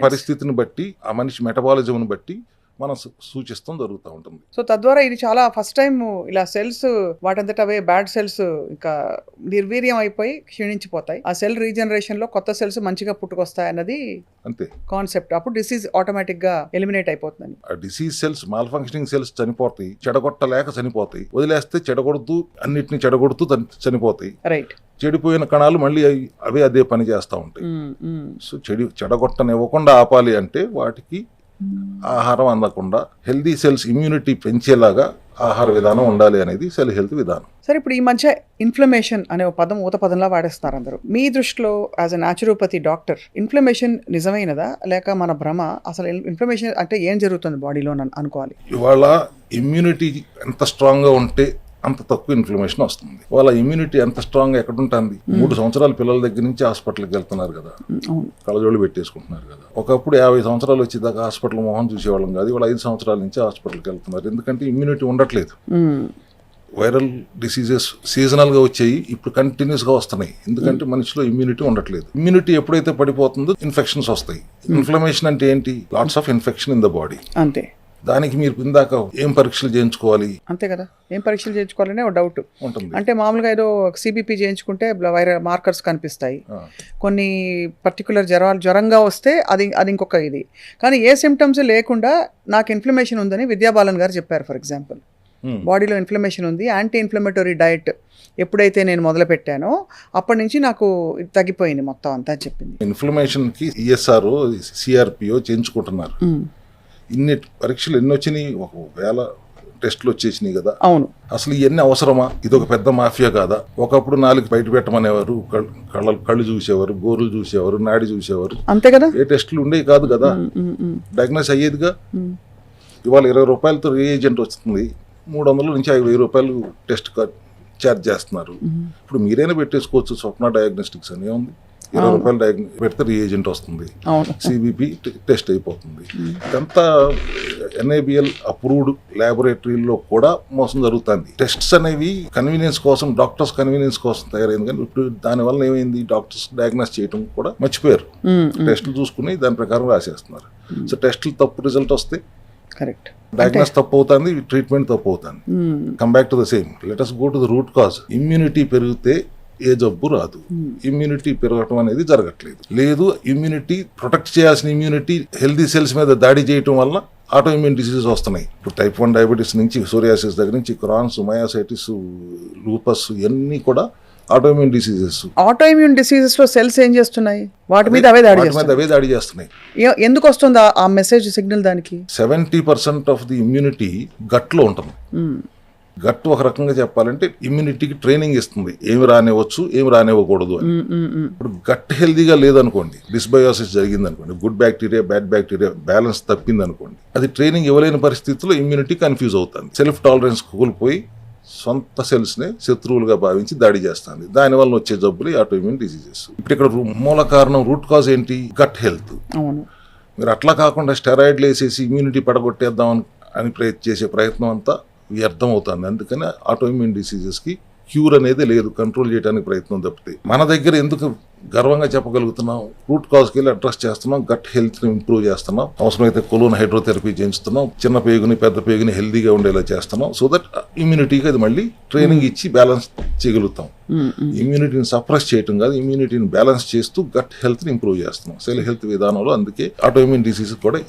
పరిస్థితిని బట్టి, ఆ మనిషి మెటబాలిజంని బట్టి మనం సూచిస్తాం జరుగుతూ ఉంటుంది. సో తద్వారా ఇది చాలా ఫస్ట్ టైం ఇలా సెల్స్ వాటంతట అవే బ్యాడ్ సెల్స్ ఇంకా నిర్వీర్యం అయిపోయి క్షీణించిపోతాయి. ఆ సెల్ రీజనరేషన్ లో కొత్త సెల్స్ మంచిగా పుట్టుకొస్తాయి అన్నది అంతే కాన్సెప్ట్. అప్పుడు డిసీజ్ ఆటోమేటిక్ గా ఎలిమినేట్ అయిపోతుంది. ఆ disease cells, mall functioning cells చనిపోతాయి, చెడగొట్టలేక చనిపోతాయి. వదిలేస్తే అన్నిటిని చెడగొడుతూ చనిపోతాయి. రైట్. చెడిపోయిన కణాలు మళ్ళీ అదే పని చేస్తూ ఉంటాయి. సో చెడగొట్టనివ్వకుండా ఆపాలి అంటే వాటికి ఆహారం అందకుండా హెల్దీ సెల్స్ ఇమ్యూనిటీ పెంచేలాగా ఆహార విధానం ఉండాలి అనేది సెల్ హెల్త్ విధానం. సరే, ఇప్పుడు ఈ మధ్య ఇన్ఫ్లమేషన్ అనే పదం ఊత పదంలా వాడేస్తున్నారు అందరూ. మీ దృష్టిలో as a naturopathy doctor inflammation నిజమైనదా లేక మన భ్రమ? అసలు ఇన్ఫ్లమేషన్ అంటే ఏం జరుగుతుంది బాడీలో అనుకోవాలి? ఇవాళ ఇమ్యూనిటీ ఎంత స్ట్రాంగ్గా ఉంటే అంత తక్కువ ఇన్ఫ్లమేషన్ వస్తుంది. వాళ్ళ ఇమ్యూనిటీ ఎంత స్ట్రాంగ్ ఎక్కడ ఉంటుంది? 3 సంవత్సరాల పిల్లల దగ్గర నుంచి హాస్పిటల్కి వెళ్తున్నారు కదా, కళ్ళజోళ్ళు పెట్టేసుకుంటున్నారు కదా. ఒకప్పుడు 50 సంవత్సరాలు వచ్చేదాకా హాస్పిటల్ మొహం చూసేవాళ్ళం కాదు, ఇవాళ 5 సంవత్సరాల నుంచి హాస్పిటల్కి వెళ్తున్నారు. ఎందుకంటే ఇమ్యూనిటీ ఉండట్లేదు. వైరల్ డిసీజెస్ సీజనల్గా వచ్చాయి, ఇప్పుడు కంటిన్యూస్గా వస్తున్నాయి. ఎందుకంటే మనిషిలో ఇమ్యూనిటీ ఉండట్లేదు. ఇమ్యూనిటీ ఎప్పుడైతే పడిపోతుందో ఇన్ఫెక్షన్స్ వస్తాయి. ఇన్ఫ్లమేషన్ అంటే ఏంటి? Lots of infection in the body. అంతే. దానికి మీరు ఇందాక ఏం పరీక్షలు చేయించుకోవాలి? అంతే కదా, ఏం పరీక్షలు చేయించుకోవాలనే ఒక డౌట్ ఉంటుంది. అంటే మామూలుగా ఏదో సిబిపి చేయించుకుంటే వైరల్ మార్కర్స్ కనిపిస్తాయి. కొన్ని పర్టికులర్ జ్వరంగా వస్తే అది ఇంకొక ఇది. కానీ ఏ సిమ్టమ్స్ లేకుండా నాకు ఇన్ఫ్లమేషన్ ఉందని విద్యాబాలన్ గారు చెప్పారు ఫర్ ఎగ్జాంపుల్. బాడీలో ఇన్ఫ్లమేషన్ ఉంది, యాంటీ ఇన్ఫ్లమేటరీ డయట్ ఎప్పుడైతే నేను మొదలు పెట్టానో అప్పటి నుంచి నాకు ఇది తగ్గిపోయింది మొత్తం అంతా అని చెప్పింది. ఇన్ఫ్లమేషన్కి ఈఎస్ఆర్ సిఆర్పిఓ చేయించుకుంటున్నారు. ఇన్ని పరీక్షలు ఎన్ని వచ్చినాయి, 1000 టెస్టులు వచ్చేసినాయి కదా. అవును. అసలు ఇవన్నీ అవసరమా? ఇది ఒక పెద్ద మాఫియా కాదా? ఒకప్పుడు 4 బయట పెట్టమనేవారు, కళ్ళు చూసేవారు, గోర్లు చూసేవారు, నాడి చూసేవారు, అంతే కదా. ఏ టెస్టులు ఉండేవి కాదు కదా, డయాగ్నోస్ అయ్యేదిగా. ఇవాళ 20 రూపాయలతో రియేజెంట్ వస్తుంది, 300 నుంచి 5,000 రూపాయలు టెస్ట్ ఛార్జ్ చేస్తున్నారు. ఇప్పుడు మీరైనా పెట్టేసుకోవచ్చు స్వప్న డయాగ్నోస్టిక్స్ అని ఉంది. 20 రూపాయలు పెడితే రియేజెంట్ వస్తుంది, సిబిపి టెస్ట్ అయిపోతుంది. ఇదంతా NABL అప్రూవ్డ్ ల్యాబొరేటరీలో కూడా మోసం జరుగుతుంది. టెస్ట్స్ అనేవి కన్వీనియన్స్ కోసం, డాక్టర్స్ కన్వీనియన్స్ కోసం తయారైంది. కానీ ఇప్పుడు దానివల్ల ఏమైంది, డాక్టర్స్ డయాగ్నోస్ చేయడం కూడా మర్చిపోయారు. టెస్టులు చూసుకుని దాని ప్రకారం రాసేస్తున్నారు. సో టెస్టులు తప్పు రిజల్ట్ వస్తే కరెక్ట్, డయాగ్నోస్ తప్పు అవుతుంది, ట్రీట్మెంట్ తప్పు అవుతుంది. Come back to the same, let us go to the root cause. Immunity పెరిగితే ఏ జబ్బు రాదు. ఇమ్యూనిటీ పెరగటం అనేది జరగట్లేదు. లేదు, ఇమ్యూనిటీ ప్రొటెక్ట్ చేయాల్సిన ఇమ్యూనిటీ హెల్దీ సెల్స్ మీద దాడి చేయటం వల్ల ఆటో ఇమ్యూన్ డిసీజెస్ వస్తున్నాయి. ఇప్పుడు type 1 డయాబెటీస్ నుంచి, సోరియాసిస్ దగ్గర నుంచి, క్రాన్స్, మయాసైటిస్, లూపస్, ఇవన్నీ కూడా auto immune diseases. Auto immune diseases లో సెల్స్ ఏం చేస్తున్నాయి, వాటి మీద అవే దాడి చేస్తున్నాయి. ఎందుకు వస్తుంది ఆ మెసేజ్ సిగ్నల్? దానికి 70% ఆఫ్ ది ఇమ్యూనిటీ గట్ లో ఉంటుంది. గట్ ఒక రకంగా చెప్పాలంటే ఇమ్యూనిటీకి ట్రైనింగ్ ఇస్తుంది, ఏమి రానివ్వచ్చు, ఏమి రానివ్వకూడదు అని. ఇప్పుడు గట్ హెల్దీగా లేదనుకోండి, డిస్బయోసిస్ జరిగింది అనుకోండి, good bacteria bad bacteria balance తప్పింది అనుకోండి, అది ట్రైనింగ్ ఇవ్వలేని పరిస్థితుల్లో ఇమ్యూనిటీ కన్ఫ్యూజ్ అవుతుంది. సెల్ఫ్ టాలరెన్స్ కోల్పోయి సొంత సెల్స్నే శత్రువులుగా భావించి దాడి చేస్తుంది. దానివల్ల వచ్చే జబ్బులు ఆటో ఇమ్యూన్ డిసీజెస్. ఇప్పుడు ఇక్కడ మూల కారణం, రూట్ కాజ్ ఏంటి? Gut health. మీరు అట్లా కాకుండా స్టెరాయిడ్లు వేసేసి ఇమ్యూనిటీ పడగొట్టేద్దాం అని చేసే ప్రయత్నం అంతా వ్యర్థం అవుతుంది. అందుకని ఆటో ఇమ్యూన్ డిసీజెస్కి క్యూర్ అనేది లేదు, కంట్రోల్ చేయడానికి ప్రయత్నం తప్పితే. మన దగ్గర ఎందుకు గర్వంగా చెప్పగలుగుతున్నాం, రూట్ కాజ్కి వెళ్ళి అడ్రస్ చేస్తున్నాం, గట్ హెల్త్ని ఇంప్రూవ్ చేస్తున్నాం, అవసరమైతే కొలోన్ హైడ్రోథెరపీ చేస్తున్నాం, చిన్న పేగుని పెద్ద పేగుని హెల్దీగా ఉండేలా చేస్తున్నాం. సో దట్ ఇమ్యూనిటీకి అది మళ్ళీ ట్రైనింగ్ ఇచ్చి బ్యాలెన్స్ చేయగలుగుతాం. ఇమ్యూనిటీని సప్రెస్ చేయటం కాదు, ఇమ్యూనిటీని బ్యాలెన్స్ చేస్తూ గట్ హెల్త్ని ఇంప్రూవ్ చేస్తున్నాం సెల్ హెల్త్ విధానంలో. అందుకే ఆటో ఇమ్యూన్ డిసీజ్ కూడా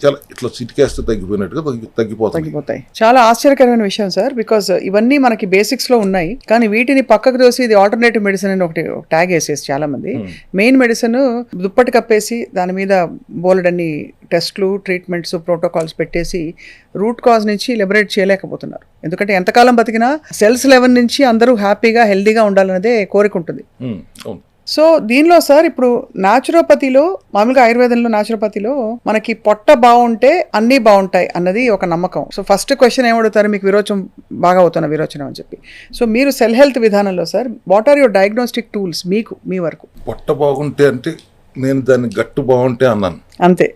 చాలా ఇట్లా చిటికేస్తే తగ్గిపోయినట్టుగా తగ్గిపోతాయి. చాలా ఆశ్చర్యకరమైన విషయం సార్, బికాస్ ఇవన్నీ మనకి బేసిక్స్ లో ఉన్నాయి, కానీ వీటిని పక్కకు దోసి ఇది ఆల్టర్నేటివ్ మెడిసిన్ అని ఒకటి ట్యాగ్ వేసేసి చాలా మంది మెయిన్ మెడిసిన్ దుప్పటి కప్పేసి దాని మీద బోలెడన్ని టెస్ట్లు, ట్రీట్మెంట్స్, ప్రోటోకాల్స్ పెట్టేసి రూట్ కాజ్ నుంచి లిబరేట్ చేయలేకపోతున్నారు. ఎందుకంటే ఎంతకాలం బతికినా సెల్స్ లెవెల్ నుంచి అందరూ హ్యాపీగా హెల్దీగా ఉండాలన్నదే కోరిక ఉంటుంది. సో దీనిలో సార్ ఇప్పుడు న్యాచురోపతిలో, మామూలుగా ఆయుర్వేదంలో న్యాచురోపతిలో మనకి పొట్ట బాగుంటే అన్నీ బాగుంటాయి అన్నది ఒక నమ్మకం. సో ఫస్ట్ క్వశ్చన్ ఏమడుగుతారు, మీకు విరోచనం బాగా అవుతున్న విరోచనం అని చెప్పి. సో మీరు సెల్ హెల్త్ విధానంలో sir what are your diagnostic tools మీకు మీ వరకు? పొట్ట బాగుంటే అంటే నేను దాన్ని గట్టు బాగుంటే అన్నాను అంతే.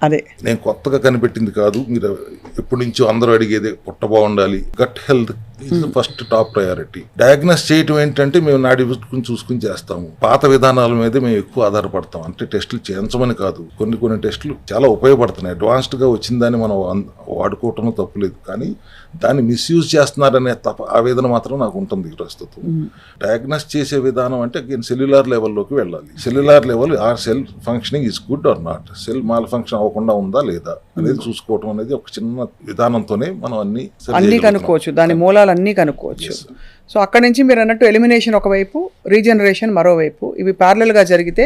అదే నేను కొత్తగా కనిపెట్టింది కాదు, మీరు ఎప్పటి నుంచో అందరూ అడిగేదే పొట్ట బాగుండాలి. Gut health is first top priority. Diagnose చేయటం ఏంటంటే మేము నాడి చూసుకుని చేస్తాము. పాత విధానాల మీద మేము ఎక్కువ ఆధారపడతాం. అంటే టెస్టులు చేయించమని కాదు, కొన్ని టెస్టులు చాలా ఉపయోగపడుతున్నాయి. అడ్వాన్స్డ్గా వచ్చిందని మనం వాడుకోవటం తప్పులేదు, కానీ దాన్ని మిస్యూజ్ చేస్తున్నారనే ఆవేదన మాత్రం నాకు ఉంటుంది ప్రస్తుతం. డయాగ్నోస్ చేసే విధానం అంటే సెల్యులార్ లెవెల్లోకి వెళ్ళాలి. Cellular level or cell functioning is good or not, cell mall function అవ్వకుండా ఉందా లేదా అనేది చూసుకోవటం అనేది ఒక చిన్న విధానంతోనే మనం అన్ని కనుక్కోవచ్చు, దాని మూలాలు అన్నీ కనుక్కోవచ్చు. సో అక్కడి నుంచి మీరు అన్నట్టు ఎలిమినేషన్ ఒకవైపు, రీజనరేషన్ మరోవైపు, ఇవి ప్యారలల్ గా జరిగితే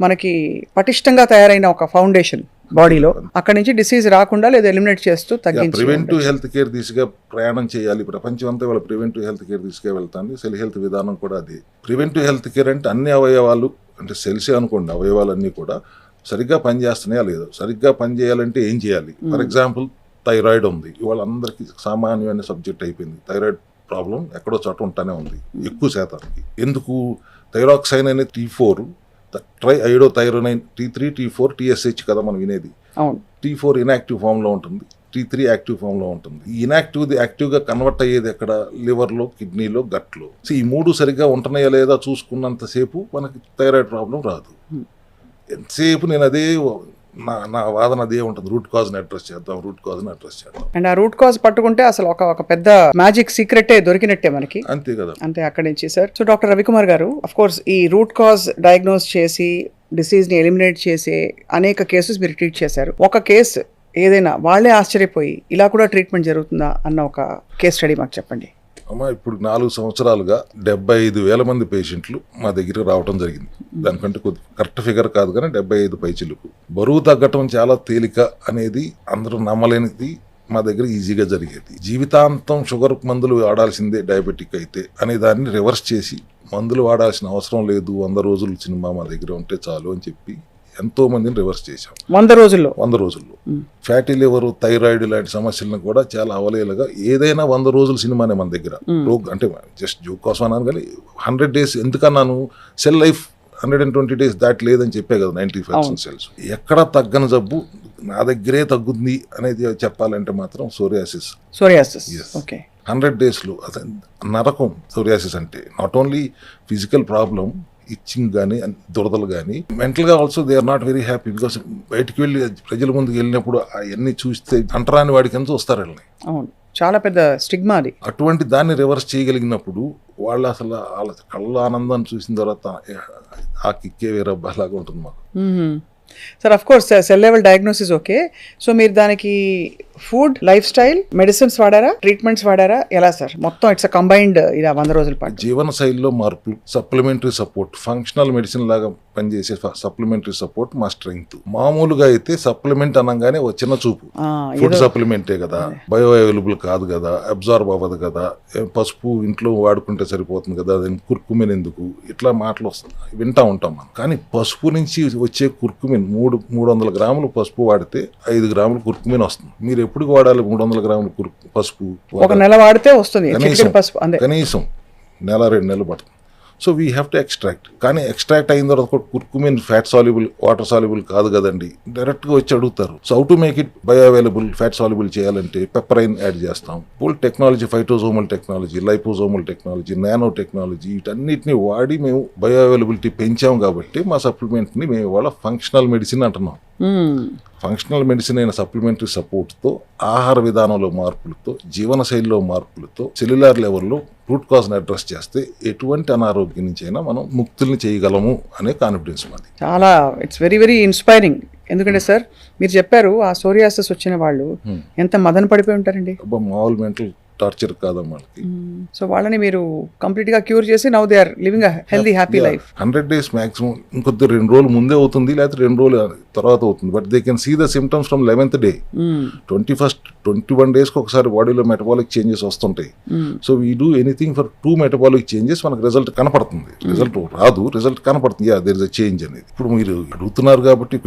మనకి పటిష్టంగా తయారైన ఒక ఫౌండేషన్ బాడీలో, అక్కడి నుంచి డిసీజ్ రాకుండా లేదా ఎలిమినేట్ చేస్తూ తగ్గించి ప్రివెంటివ్ హెల్త్ కేర్ దిశగా ప్రయాణం చేయాలి. ప్రపంచం అంతా వాళ్ళ ప్రివెంటివ్ హెల్త్ కేర్ దిశగా వెళ్తాంది. సెల్ హెల్త్ విధానం కూడా అది. ప్రివెంటివ్ హెల్త్ కేర్ అంటే అన్ని అవయవాలు, అంటే సెల్సే అనుకోండి, అవయవాలన్నీ కూడా సరిగ్గా పనిచేస్తున్నాయా లేదా, సరిగ్గా పనిచేయాలంటే ఏం చేయాలి. ఫర్ ఎగ్జాంపుల్ థైరాయిడ్ ఉంది, ఇవాళ అందరికీ సామాన్యమైన సబ్జెక్ట్ అయిపోయింది. థైరాయిడ్ ప్రాబ్లం ఎక్కడో చోట ఉంటానే ఉంది ఎక్కువ శాతానికి. ఎందుకు? థైరాక్సైన్ అనే T4, try ఐడోథైరోనైన్ T3, T4, TSH కదా మనం వినేది. T4 ఇన్యాక్టివ్ ఫామ్లో ఉంటుంది, T3 యాక్టివ్ ఫామ్లో ఉంటుంది. ఈ ఇన్యాక్టివ్ది యాక్టివ్గా కన్వర్ట్ అయ్యేది ఎక్కడ? లివర్లో, కిడ్నీలో, గట్లో. సో ఈ మూడు సరిగ్గా ఉంటున్నాయా లేదా చూసుకున్నంతసేపు మనకి థైరాయిడ్ ప్రాబ్లం రాదు. ఎంతసేపు నేను అదే నా వాదన అదే ఉంటుంది, రూట్ కాజ్ని అడ్రస్ చేద్దాం, రూట్ కాజ్ని అడ్రస్ చేద్దాం. అండ్ ఆ రూట్ కాజ్ పట్టుకుంటే అసలు ఒక పెద్ద మ్యాజిక్ సీక్రెటే దొరికినట్టే మనకి, అంతే కదా. అంతే అక్కడి నుంచి సార్. సో డాక్టర్ రవికుమార్ గారు, అఫ్ కోర్స్ ఈ రూట్ కాజ్ డయాగ్నోస్ చేసి డిసీజ్ని ఎలిమినేట్ చేసే అనేక కేసెస్ మీరు ట్రీట్ చేశారు. ఒక కేసు ఏదైనా వాళ్ళే ఆశ్చర్యపోయి ఇలా కూడా ట్రీట్మెంట్ జరుగుతుందా అన్న ఒక కేస్ స్టడీ మాకు చెప్పండి. అమ్మ ఇప్పుడు 4 సంవత్సరాలుగా 75,000 మంది పేషెంట్లు మా దగ్గరికి రావడం జరిగింది. దానికంటే కొద్ది కరెక్ట్ ఫిగర్ కాదు కానీ 75 పైచిలకు. బరువు తగ్గటం చాలా తేలిక అనేది అందరూ నమ్మలేనిది మా దగ్గర ఈజీగా జరిగేది. జీవితాంతం షుగర్ మందులు వాడాల్సిందే డయాబెటిక్ అయితే అనే దాన్ని రివర్స్ చేసి మందులు వాడాల్సిన అవసరం లేదు, 100 రోజులు సినిమా మా దగ్గర ఉంటే చాలు అని చెప్పి ఎంతో మందిని రివర్స్ చేశాం 100 రోజుల్లో. ఫ్యాటీ లివర్, థైరాయిడ్ లాంటి సమస్యలను కూడా చాలా అవలేలుగా ఏదైనా 100 రోజుల సినిమానే మన దగ్గర. అంటే జస్ట్ జోక్ కోసం అన్నాను కానీ 100 days ఎందుకన్నాను, సెల్ లైఫ్ 120 days దాటి లేదని చెప్పే కదా 95% సెల్స్. ఎక్కడ తగ్గని జబ్బు నా దగ్గరే తగ్గుతుంది అనేది చెప్పాలంటే మాత్రం సోరియాసిస్. ఓకే. 100 daysలో నరకం సోరియాసిస్ అంటే. Not only physical problem, itching కానీ దురదలు కానీ, మెంటల్గా also they are not very happy. Because బయటికి వెళ్ళి ప్రజల ముందుకు వెళ్ళినప్పుడు అవన్నీ చూస్తే అంటరాని వాడికి ఎంత వస్తారు వెళ్ళి. అవును, చాలా పెద్ద స్టిగ్మా అది. అటువంటి దాన్ని రివర్స్ చేయగలిగినప్పుడు వాళ్ళు అసలు వాళ్ళ కళ్ళ ఆనందాన్ని చూసిన తర్వాత ఆ కిక్కే వేరే అలాగా ఉంటుంది మాకు. Sir of course cell level diagnosis okay. So మీరు దానికి ఫుడ్, లైఫ్ స్టైల్, మెడిసిన్స్ వాడారా, ట్రీట్మెంట్స్ వాడారా, ఎలా సార్? మొత్తం ఇట్స్ కంబైన్డ్ ఇలా 100 రోజుల పాటు. జీవన శైలిలో మార్పులు, సప్లిమెంటరీ సపోర్ట్, ఫంక్షనల్ మెడిసిన్ లాగా పనిచేసే సప్లిమెంటరీ సపోర్ట్ మా స్ట్రెంగ్త్. మామూలుగా అయితే సప్లిమెంట్ అనగానే ఒక చిన్న చూపు, ఫుడ్ సప్లిమెంటే కదా, బయో అవైలబుల్ కాదు కదా, అబ్జార్బ్ అవ్వదు కదా, పసుపు ఇంట్లో వాడుకుంటే సరిపోతుంది కదా, కుర్కుమిన్ ఎందుకు, ఇట్లా మాటలు వస్తాయి వింటా ఉంటాం మనం. కానీ పసుపు నుంచి వచ్చే కుర్కుమిన్ 300 గ్రాములు పసుపు వాడితే 5 గ్రాములు కుర్కుమిన్ వస్తుంది. మీరు ఎప్పుడు వాడాలి 300 గ్రాములు పసుపు? ఒక నెల వాడితే వస్తుంది కనీసం నెల 2 నెలలు పడుతుంది. So we have to extract. కానీ ఎక్స్ట్రాక్ట్ అయిన తర్వాత curcumin fat soluble, water soluble కాదు కదండి, డైరెక్ట్గా వచ్చి అడుగుతారు. So how to make it bioavailable, fat soluble చేయాలంటే పెప్పరైన్ యాడ్ చేస్తాం. Full technology, phytosomal technology, liposomal technology, nanotechnology, వీటన్నిటిని వాడి మేము బయో అవైలబిలిటీ పెంచాం కాబట్టి మా సప్లిమెంట్ని మేము ఇవాళ ఫంక్షనల్ మెడిసిన్ అంటున్నాం. ఫంక్షనల్ మెడిసిన్ అయిన సప్లిమెంటరీ సపోర్ట్తో, ఆహార విధానంలో మార్పులతో, జీవనశైలిలో మార్పులతో, సెల్యులార్ లెవెల్లో రూట్ కాజ్ని అడ్రస్ చేస్తే ఎటువంటి అనారోగ్యం నుంచి అయినా మనం ముక్తుల్ని చేయగలము అనే కాన్ఫిడెన్స్ మాది. చాలా ఇట్స్ వెరీ వెరీ ఇన్స్పైరింగ్. ఎందుకంటే సార్ మీరు చెప్పారు ఆ సోరియాసిస్ వచ్చిన వాళ్ళు ఎంత మదన పడిపోయి ఉంటారండి. మామూలు మెంటల్ టార్చర్ కాదమ్మా వాళ్ళకి. సో వాళ్ళని మీరు కంప్లీట్ గా క్యూర్ చేసి now they are living a healthy happy life. 100 days maximum, ఇంకొద్ది 2 రోజులు ముందే అవుతుంది, లేకపోతే 2 రోజులు తర్వాత అవుతుంది. But they can see the symptoms from 11th day. 21 days ఒకసారి బాడీలో మెటబాలిక్ చేంజెస్ వస్తుంటాయి. So we do anything for 2 metabolic changes, మనకు రిజల్ట్ కనపడుతుంది. రిజల్ట్ రాదు, రిజల్ట్ కనపడుతుంది, yeah there is a change అనేది. ఇప్పుడు మీరు అడుగుతున్నారు కాబట్టి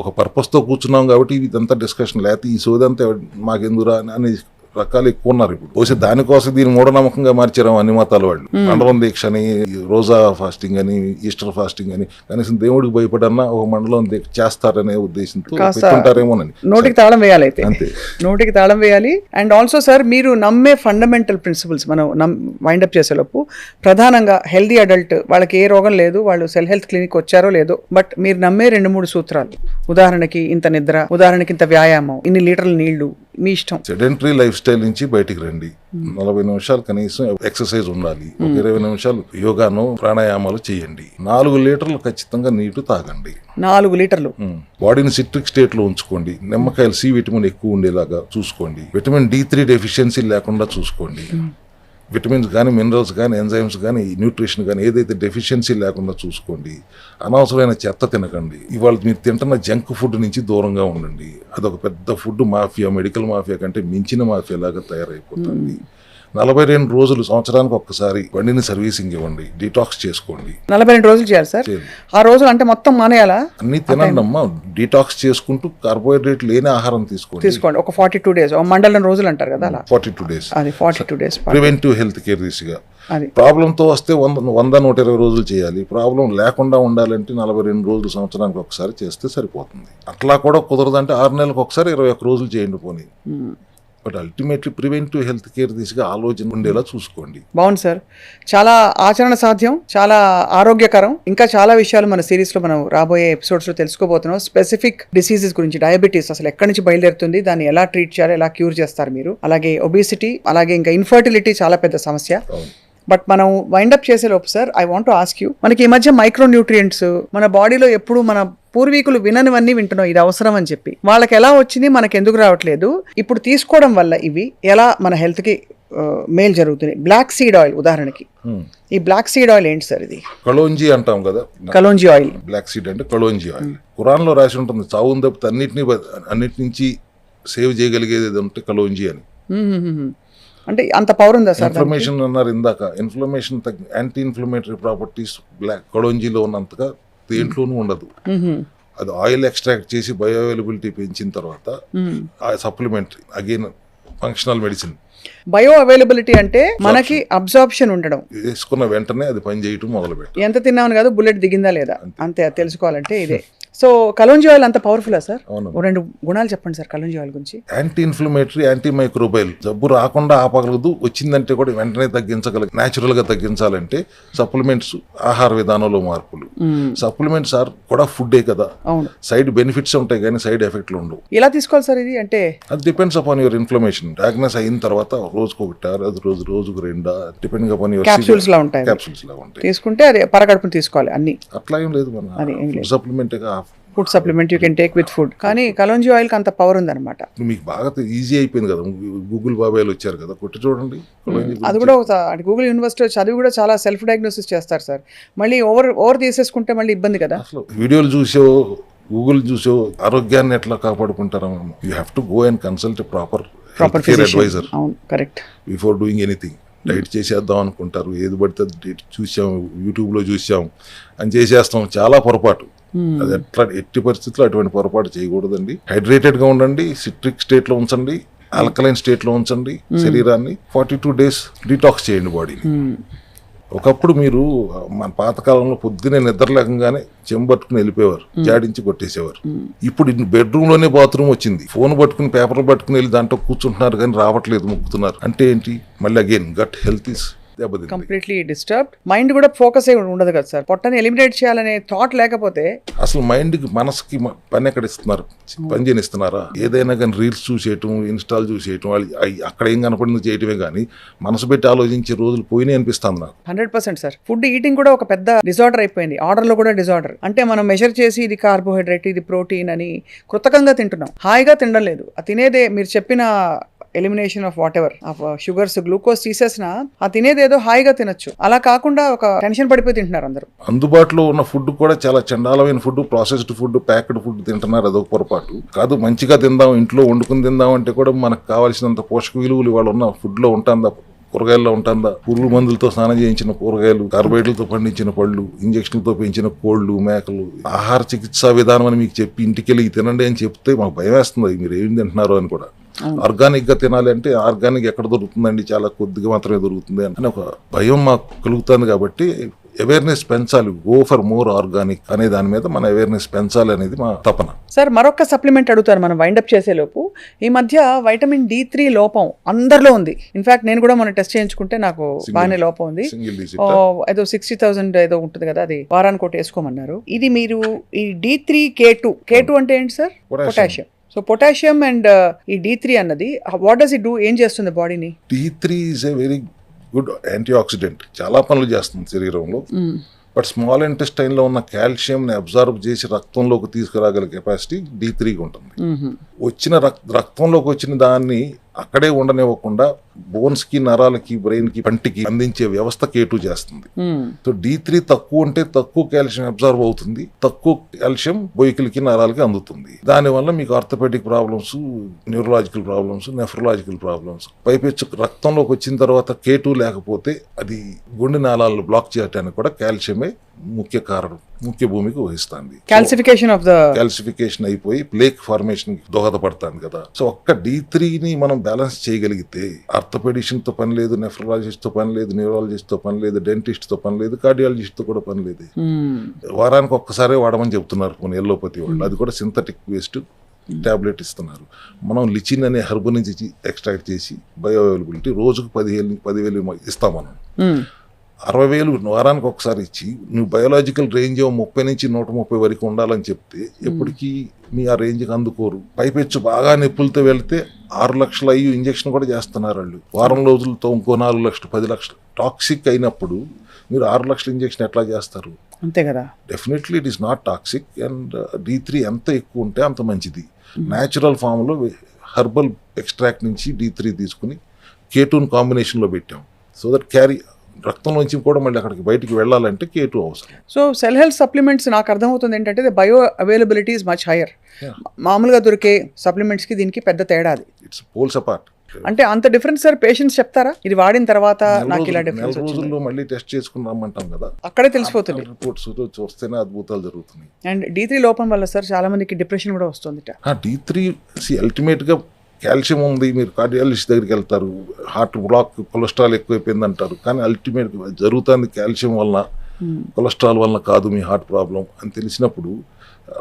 ఒక పర్పస్తో కూర్చున్నాం కాబట్టి ఇదంతా డిస్కషన్, లేకపోతే ఈ సోదంతా మాకెందురా అని రకాలు ఎక్కువ ఉన్నారు. ఇప్పుడు పోసి దానికోసం దీన్ని మూఢనమ్మకంగా మార్చారు అన్ని మతాల వాళ్ళు. మండలం దీక్ష అని, రోజా ఫాస్టింగ్ అని, ఈస్టర్ ఫాస్టింగ్ అని, కనీసం దేవుడికి భయపడన్నా ఒక మండలం దీక్ష చేస్తారనే ఉద్దేశంతో పెట్టుకుంటారేమోనని. నోటికి తాళం వేయాలి అయితే, నోటికి తాళం వేయాలి. అండ్ ఆల్సో సార్ మీరు నమ్మే ఫండమెంటల్ ప్రిన్సిపల్స్ మనం వైండప్ చేసేలోపు ప్రధానంగా హెల్దీ అడల్ట్, వాళ్ళకి ఏ రోగం లేదు, వాళ్ళు సెల్ హెల్త్ క్లినిక్ వచ్చారో లేదో, బట్ మీరు నమ్మే 2-3 సూత్రాలు, ఉదాహరణకి ఇంత నిద్ర, ఉదాహరణకి ఇంత వ్యాయామం, ఇన్ని లీటర్ల నీళ్లు, మీ ఇష్టం. సెడెంటరీ లైఫ్ స్టైల్ నుంచి బయటికి రండి. 40 నిమిషాలు కనీసం ఎక్సర్సైజ్ ఉండాలి. 20 నిమిషాలు యోగాను, ప్రాణాయామాలు చేయండి. 4 లీటర్లు ఖచ్చితంగా నీళ్లు తాగండి. 4 లీటర్లు. బాడీని సిట్రిక్ స్టేట్ లో ఉంచుకోండి. నిమ్మకాయలు సి విటమిన్ ఎక్కువ ఉండేలాగా చూసుకోండి. విటమిన్ D3 డెఫిషియన్సీ లేకుండా చూసుకోండి. విటమిన్స్ కానీ, మినరల్స్ కానీ, ఎంజైమ్స్ కానీ, న్యూట్రిషన్ కానీ ఏదైతే డెఫిషియన్సీ లేకుండా చూసుకోండి. అనవసరమైన చెత్త తినకండి. ఇవాళ మీరు తింటున్న జంక్ ఫుడ్ నుంచి దూరంగా ఉండండి. అదొక పెద్ద ఫుడ్ మాఫియా, మెడికల్ మాఫియా కంటే మించిన మాఫియా లాగా తయారైపోతుంది. 42 రోజులు, సంవత్సరానికి ఒక్కసారి బండిని సర్వీసింగ్ ఇవ్వండి. డీటాక్స్ చేసుకోండి. 42 రోజులు చేయాలి సార్? ఆ రోజులు అంటే మొత్తం మానేయాలా? అన్ని తినండి అమ్మా. డీటాక్స్ చేసుకుంటూ కార్బోహైడ్రేట్ లేని ఆహారం తీసుకోండి. ఒక 42 days, మండలం రోజులు అంటారు కదా, అలా 42 days. అది 42 days ప్రివెంటివ్ హెల్త్ కేర్ దిశగా. ప్రాబ్లంతో వస్తే 100-120 రోజులు చేయాలి. ప్రాబ్లం లేకుండా ఉండాలంటే 42 రోజులు, సంవత్సరానికి ఒకసారి చేస్తే సరిపోతుంది. అట్లా కూడా కుదరదంటే 6 నెలలకు ఒకసారి 21 రోజులు చేయండి పోనీ. But ultimately preventive health care దిశగా ఆలోచన ఉండేలా చూసుకోండి. బాగుంది సార్, చాలా ఆచరణ సాధ్యం, చాలా ఆరోగ్యకరం. ఇంకా చాలా విషయాలు మన సిరీస్లో మనం రాబోయే ఎపిసోడ్స్లో తెలుసుకోబోతున్నాం. స్పెసిఫిక్ డిసీజెస్ గురించి, డయాబెటీస్ అసలు ఎక్కడి నుంచి బయలుదేరుతుంది, దాన్ని ఎలా ట్రీట్ చేయాలి, ఎలా క్యూర్ చేస్తారు మీరు, అలాగే ఒబేసిటీ, అలాగే ఇంకా ఇన్ఫర్టిలిటీ చాలా పెద్ద సమస్య. బట్ మనం వైండప్ చేసే లోపు sir I want ask you, మనకి ఈ మధ్య మైక్రో న్యూట్రియంట్స్ మన బాడీలో ఎప్పుడు మన పూర్వీకులు విననివన్నీ వింటున్నాం, ఇది అవసరం అని చెప్పి. వాళ్ళకి ఎలా వచ్చింది, మనకి ఎందుకు రావట్లేదు, ఇప్పుడు తీసుకోవడం వల్ల ఇవి ఎలా మన హెల్త్కి మేలు జరుగుతుంది. బ్లాక్ సీడ్ ఆయిల్ ఉదాహరణకి, ఈ బ్లాక్ సీడ్ ఆయిల్ ఏంటి సార్? ఇది కలోంజీ అంటాం కదా, కలోంజీ ఆయిల్. బ్లాక్ సీడ్ అంటే కలోంజీ ఆయిల్. ఖురాన్లో రాసి ఉంటుంది, చావుని తప్పితే అన్నిటి నుంచి సేవ్ చేయగలిగేది ఏది ఉంటే కలోంజీ అని. అంటే అంత పవర్ ఉందా సార్? ఇన్ఫ్లమేషన్ అన్నారు ఇందాక, inflammation anti inflammatory properties black కలోంజీలో ఉన్నంతగా దేంట్లోనూ ఉండదు. అది ఆయిల్ ఎక్స్ట్రాక్ట్ చేసి బయో అవైలబిలిటీ పెంచిన తర్వాత ఆ supplementary again functional medicine. Bioavailability అంటే మనకి అబ్జార్ప్షన్ ఉండడం, వేసుకున్న వెంటనే అది పని చేయటం మొదలు పెట్టి ఎంత తిన్నామని కాదు, బుల్లెట్ దిగిందా లేదా అంతే. అది తెలుసుకోవాలంటే ఇదే. సో కలోంజీ ఆయిల్ అంత పవర్ఫుల్ సార్? అవును. 2 గుణాలు చెప్పండి సార్ కలోంజీ ఆయిల్ గురించి. యాంటీ ఇన్ఫ్లమేటరీ, యాంటీ మైక్రోబైల్, జబ్బు రాకుండా ఆపగలదు, వచ్చిందంటే కూడా వెంటనే తగ్గించగలదు. న్యాచురల్ గా తగ్గించాలంటే సప్లిమెంట్స్, ఆహార విధానంలో మార్పులు. సప్లిమెంట్స్ ఆర్ కూడా ఫుడ్డే కదా, అవును, సైడ్ బెనిఫిట్స్ ఉంటాయి కానీ సైడ్ ఎఫెక్ట్లు ఉండవు. ఎలా తీసుకోవాలి సార్ ఇది? అంటే అది depends upon your inflammation. Diagnose అయిన తర్వాత రోజుకు 1 అది రోజుకు 2, డిపెండింగ్ అపాన్ యువర్ క్యాప్సూల్స్ లా ఉంటాయి. క్యాప్సూల్స్ లా ఉంటాయి, తీసుకుంటే అది పరగడుపుని తీసుకోవాలి అన్ని. అట్లా ఏం లేదు, మన supplement food supplement you can take with food. కానీ కలోంజీ ఆయిల్ కి అంత పవర్ ఉందన్నమాట. మీకు బాగా ఈజీ అయిపోయింది కదా, గూగుల్ బాబాయ్లు వచ్చారు కదా, కొట్టి చూడండి. అది కూడా గూగుల్ యూనివర్సిటీ చదివి కూడా చాలా సెల్ఫ్ డయాగ్నోసిస్ చేస్తారు సార్. మళ్ళీ ఓవర్ తీసేసుకుంటే మళ్ళీ ఇబ్బంది కదా. అసలు వీడియోలు చూసో గూగుల్ చూసో ఆరోగ్యాన్ని ఎట్లా కాపాడుకుంటారు? You have to go and consult proper care advisor correct before doing anything. Diet చేసేద్దాం అనుకుంటారు, ఏది పడితే డైట్ చూసాం, యూట్యూబ్లో చూసాం అని చేసేస్తాం. చాలా పొరపాటు. అది ఎట్టి పరిస్థితుల్లో అటువంటి పొరపాటు చేయకూడదండి. హైడ్రేటెడ్ గా ఉండండి, సిట్రిక్ స్టేట్ లో ఉంచండి, ఆల్కలైన్ స్టేట్ లో ఉంచండి శరీరాన్ని. 42 days డిటాక్స్ చేయండి బాడీని. ఒకప్పుడు మీరు మన పాతకాలంలో పొద్దునే నిద్ర లేకంగానే చెంబట్టుకుని వెళ్ళిపోయేవారు, జాడించి కొట్టేసేవారు. ఇప్పుడు బెడ్రూమ్ లోనే బాత్రూమ్ వచ్చింది, ఫోన్ పట్టుకుని పేపర్లు పట్టుకుని వెళ్ళి దాంట్లో కూర్చుంటున్నారు కానీ రావట్లేదు, ముక్కుతున్నారు. అంటే ఏంటి? మళ్ళీ again gut health is completely disturbed. Mind కూడా ఫోకస్ అయి ఉండదు కదా సార్. పొట్టని ఎలిమినేట్ చేయాలనే థాట్ లేకపోతే అసలు మైండ్ కి మనసుకి పని ఎక్కడ ఇస్తున్నారు? పని చేయనిస్తున్నారా? ఏదైనా కానీ రీల్స్ చూసేయటం, ఇన్స్టాల్ చూసేయటం, అక్కడ ఏం కనపడింది చేయటమే కానీ మనసు పెట్టి ఆలోచించే రోజులు పోయినాయి అనిపిస్తుంది నాకు. 100% సార్. ఫుడ్ ఈటింగ్ కూడా ఒక పెద్ద డిజార్డర్ అయిపోయింది. ఆర్డర్ లో కూడా డిజార్డర్. అంటే మనం మెజర్ చేసి ఇది కార్బోహైడ్రేట్, ఇది ప్రోటీన్ అని కృతకంగా తింటున్నాం, హాయిగా తినడం లేదు. తినేదే మీరు చెప్పిన elimination of what ever of sugars, glucose తీసేసిన ఆ తినేదేదో హాయిగా తినొచ్చు. అలా కాకుండా ఒక టెన్షన్ పడిపోయి తింటున్నారు అందరూ. అందుబాటులో ఉన్న ఫుడ్ కూడా చాలా చండాలమైన food, processed food, packed food తింటున్నారు. అదొక పొరపాటు కాదు. మంచిగా తిందాం, ఇంట్లో వండుకుని తిందాం అంటే కూడా మనకు కావాల్సినంత పోషక విలువలు ఇవాళ ఉన్న ఫుడ్ లో ఉంటుందా? కూరగాయల్లో ఉంటుందా? పురుగు మందులతో స్నానం చేయించిన కూరగాయలు, కార్బోహైడ్రేట్లతో పండించిన పళ్ళు, ఇంజక్షన్లతో పెంచిన కోళ్లు, మేకలు. ఆహార చికిత్సా విధానం అని మీకు చెప్పి ఇంటికెళ్ళి తినండి అని చెప్తే మాకు భయం వేస్తుంది, మీరు ఏం తింటున్నారు అని కూడా. ఆర్గానిక్ గా తినాలి అంటే ఆర్గానిక్ ఎక్కడ దొరుకుతుందండి? చాలా కొద్దిగా మాత్రమే దొరుకుతుంది అని ఒక భయం మాకు కలుగుతుంది. కాబట్టి అవేర్నెస్ పెంచాలి. గో ఫర్ మోర్ ఆర్గానిక్ అనే దాని మీద మన అవేర్నెస్ పెంచాలి అనేది మా తపన. సార్ మరొక సప్లిమెంట్ అడుగుతారు మనం వైండప్ చేసే లోపు. ఈ మధ్య వైటమిన్ D3 లోపం అందరిలో ఉంది. ఇన్ఫాక్ట్ నేను కూడా మనం టెస్ట్ చేయించుకుంటే నాకు బాగానే లోపం ఉంది. ఏదో 60,000 ఏదో ఉంటుంది కదా, అది వారానికి ఒకటి వేసుకోమన్నారు. ఇది మీరు ఈ D3K2 అంటే ఏంటి sir? Potassium. So potassium and ఈ D3 అన్నది వాట్ డస్ ఇట్ డూ? ఏం చేస్తుంది బాడీని? D3 is a very good anti oxidant. చాలా పనులు చేస్తుంది శరీరంలో. బట్ స్మాల్ ఇంటెస్టైన్ లో ఉన్న కాల్షియం ని అబ్జర్వ్ చేసి రక్తంలోకి తీసుకురాగల కెపాసిటీ D3కి ఉంటుంది. వచ్చిన రక్తంలోకి వచ్చిన దాన్ని అక్కడే ఉండనివ్వకుండా బోన్స్ కి, నరాలకి, బ్రెయిన్ కి, పంటికి అందించే వ్యవస్థ K2 చేస్తుంది. సో D3 తక్కువ ఉంటే తక్కువ కాల్షియం అబ్జర్వ్ అవుతుంది, తక్కువ కాల్షియం బొయ్యికలకి, నరాలకి అందుతుంది. దానివల్ల మీకు orthopaedic problems, neurological problems, nephrological problems. పైపెచ్చు రక్తంలోకి వచ్చిన తర్వాత K2 లేకపోతే అది గుండె నాళాలను బ్లాక్ చేయడానికి కూడా కాల్షియమే ముఖ్య కారణం, ముఖ్య భూమికి వహిస్తుంది. కాల్సిఫికేషన్ అయిపోయి ప్లేక్ ఫార్మేషన్ దోహదపడుతుంది కదా. సో ఒక్క D3ని మనం బ్యాలెన్స్ చేయగలిగితే ఆర్థోపెడిషన్ తో పని లేదు, నెఫ్రాలజిస్ట్ తో పని లేదు, న్యూరాలజిస్ట్ తో పని లేదు, డెంటిస్ట్ తో పని లేదు, కార్డియాలజిస్ట్ తో కూడా పని లేదు. వారానికి ఒక్కసారే వాడమని చెప్తున్నారు కొన్ని ఎల్లోపతి వాళ్ళు. అది కూడా సింథటిక్ వేస్ట్ టాబ్లెట్ ఇస్తున్నారు. మనం లిచిన్ అనే హర్బ్ నుంచి ఎక్స్ట్రాక్ట్ చేసి బయో అవైలబిలిటీ రోజుకు 10,000 ఇస్తాం మనం. 60,000 వారానికి ఒకసారి ఇచ్చి నువ్వు బయోలాజికల్ రేంజ్ 30 నుంచి 130 వరకు ఉండాలని చెప్తే ఎప్పటికీ మీ ఆ రేంజ్కి అందుకోరు. పైపెచ్చు బాగా నొప్పులతో వెళ్తే 6 లక్షల అయ్యి ఇంజక్షన్ కూడా చేస్తున్నారు వాళ్ళు. వారం రోజులతో ఇంకో 4 లక్షలు 10 లక్షలు టాక్సిక్ అయినప్పుడు మీరు 6 లక్షల ఇంజక్షన్ ఎట్లా చేస్తారు? అంతే కదా. Definitely it is not toxic. And D3 ఎంత ఎక్కువ ఉంటే అంత మంచిది. న్యాచురల్ ఫామ్లో హెర్బల్ ఎక్స్ట్రాక్ట్ నుంచి D3 తీసుకుని K2 కాంబినేషన్లో పెట్టాం. సో దట్ క్యారీ రక్తంలోంచి కూడా మళ్ళీ అక్కడికి బయటికి వెళ్ళాలంటే K2 అవసరం. సో సెల్ హెల్త్ సప్లిమెంట్స్ నాకు అర్థమవుతుంది ఏంటంటే bioavailability is much higher. మామూలుగా దొరికే సప్లిమెంట్స్కి దీనికి పెద్ద తేడా అది. It's poles apart. అంటే అంత డిఫరెన్స్ సార్ పేషెంట్స్ చెప్తారా ఇది వాడిన తర్వాత నాకు ఇలా డిఫరెన్స్ నెల రోజుల్లో మళ్ళీ టెస్ట్ చేసుకుని రమ్మంటాం కదా, అక్కడే తెలిసిపోతుంది. రిపోర్ట్స్ చూస్తేనే అద్భుతాలు జరుగుతున్నాయి. అండ్ D3 లోపం వల్ల సార్ చాలా మందికి డిప్రెషన్ కూడా వస్తుంది. D3 అల్టిమేట్ గా కాల్షియం ఉంది, మీరు కార్డియాలజిస్ట్ దగ్గరికి వెళ్తారు, హార్ట్ బ్లాక్ కొలెస్ట్రాల్ ఎక్కువైపోయింది అంటారు, కానీ అల్టిమేట్ జరుగుతుంది కాల్షియం వలన కొలెస్ట్రాల్ వలన కాదు మీ హార్ట్ ప్రాబ్లం అని తెలిసినప్పుడు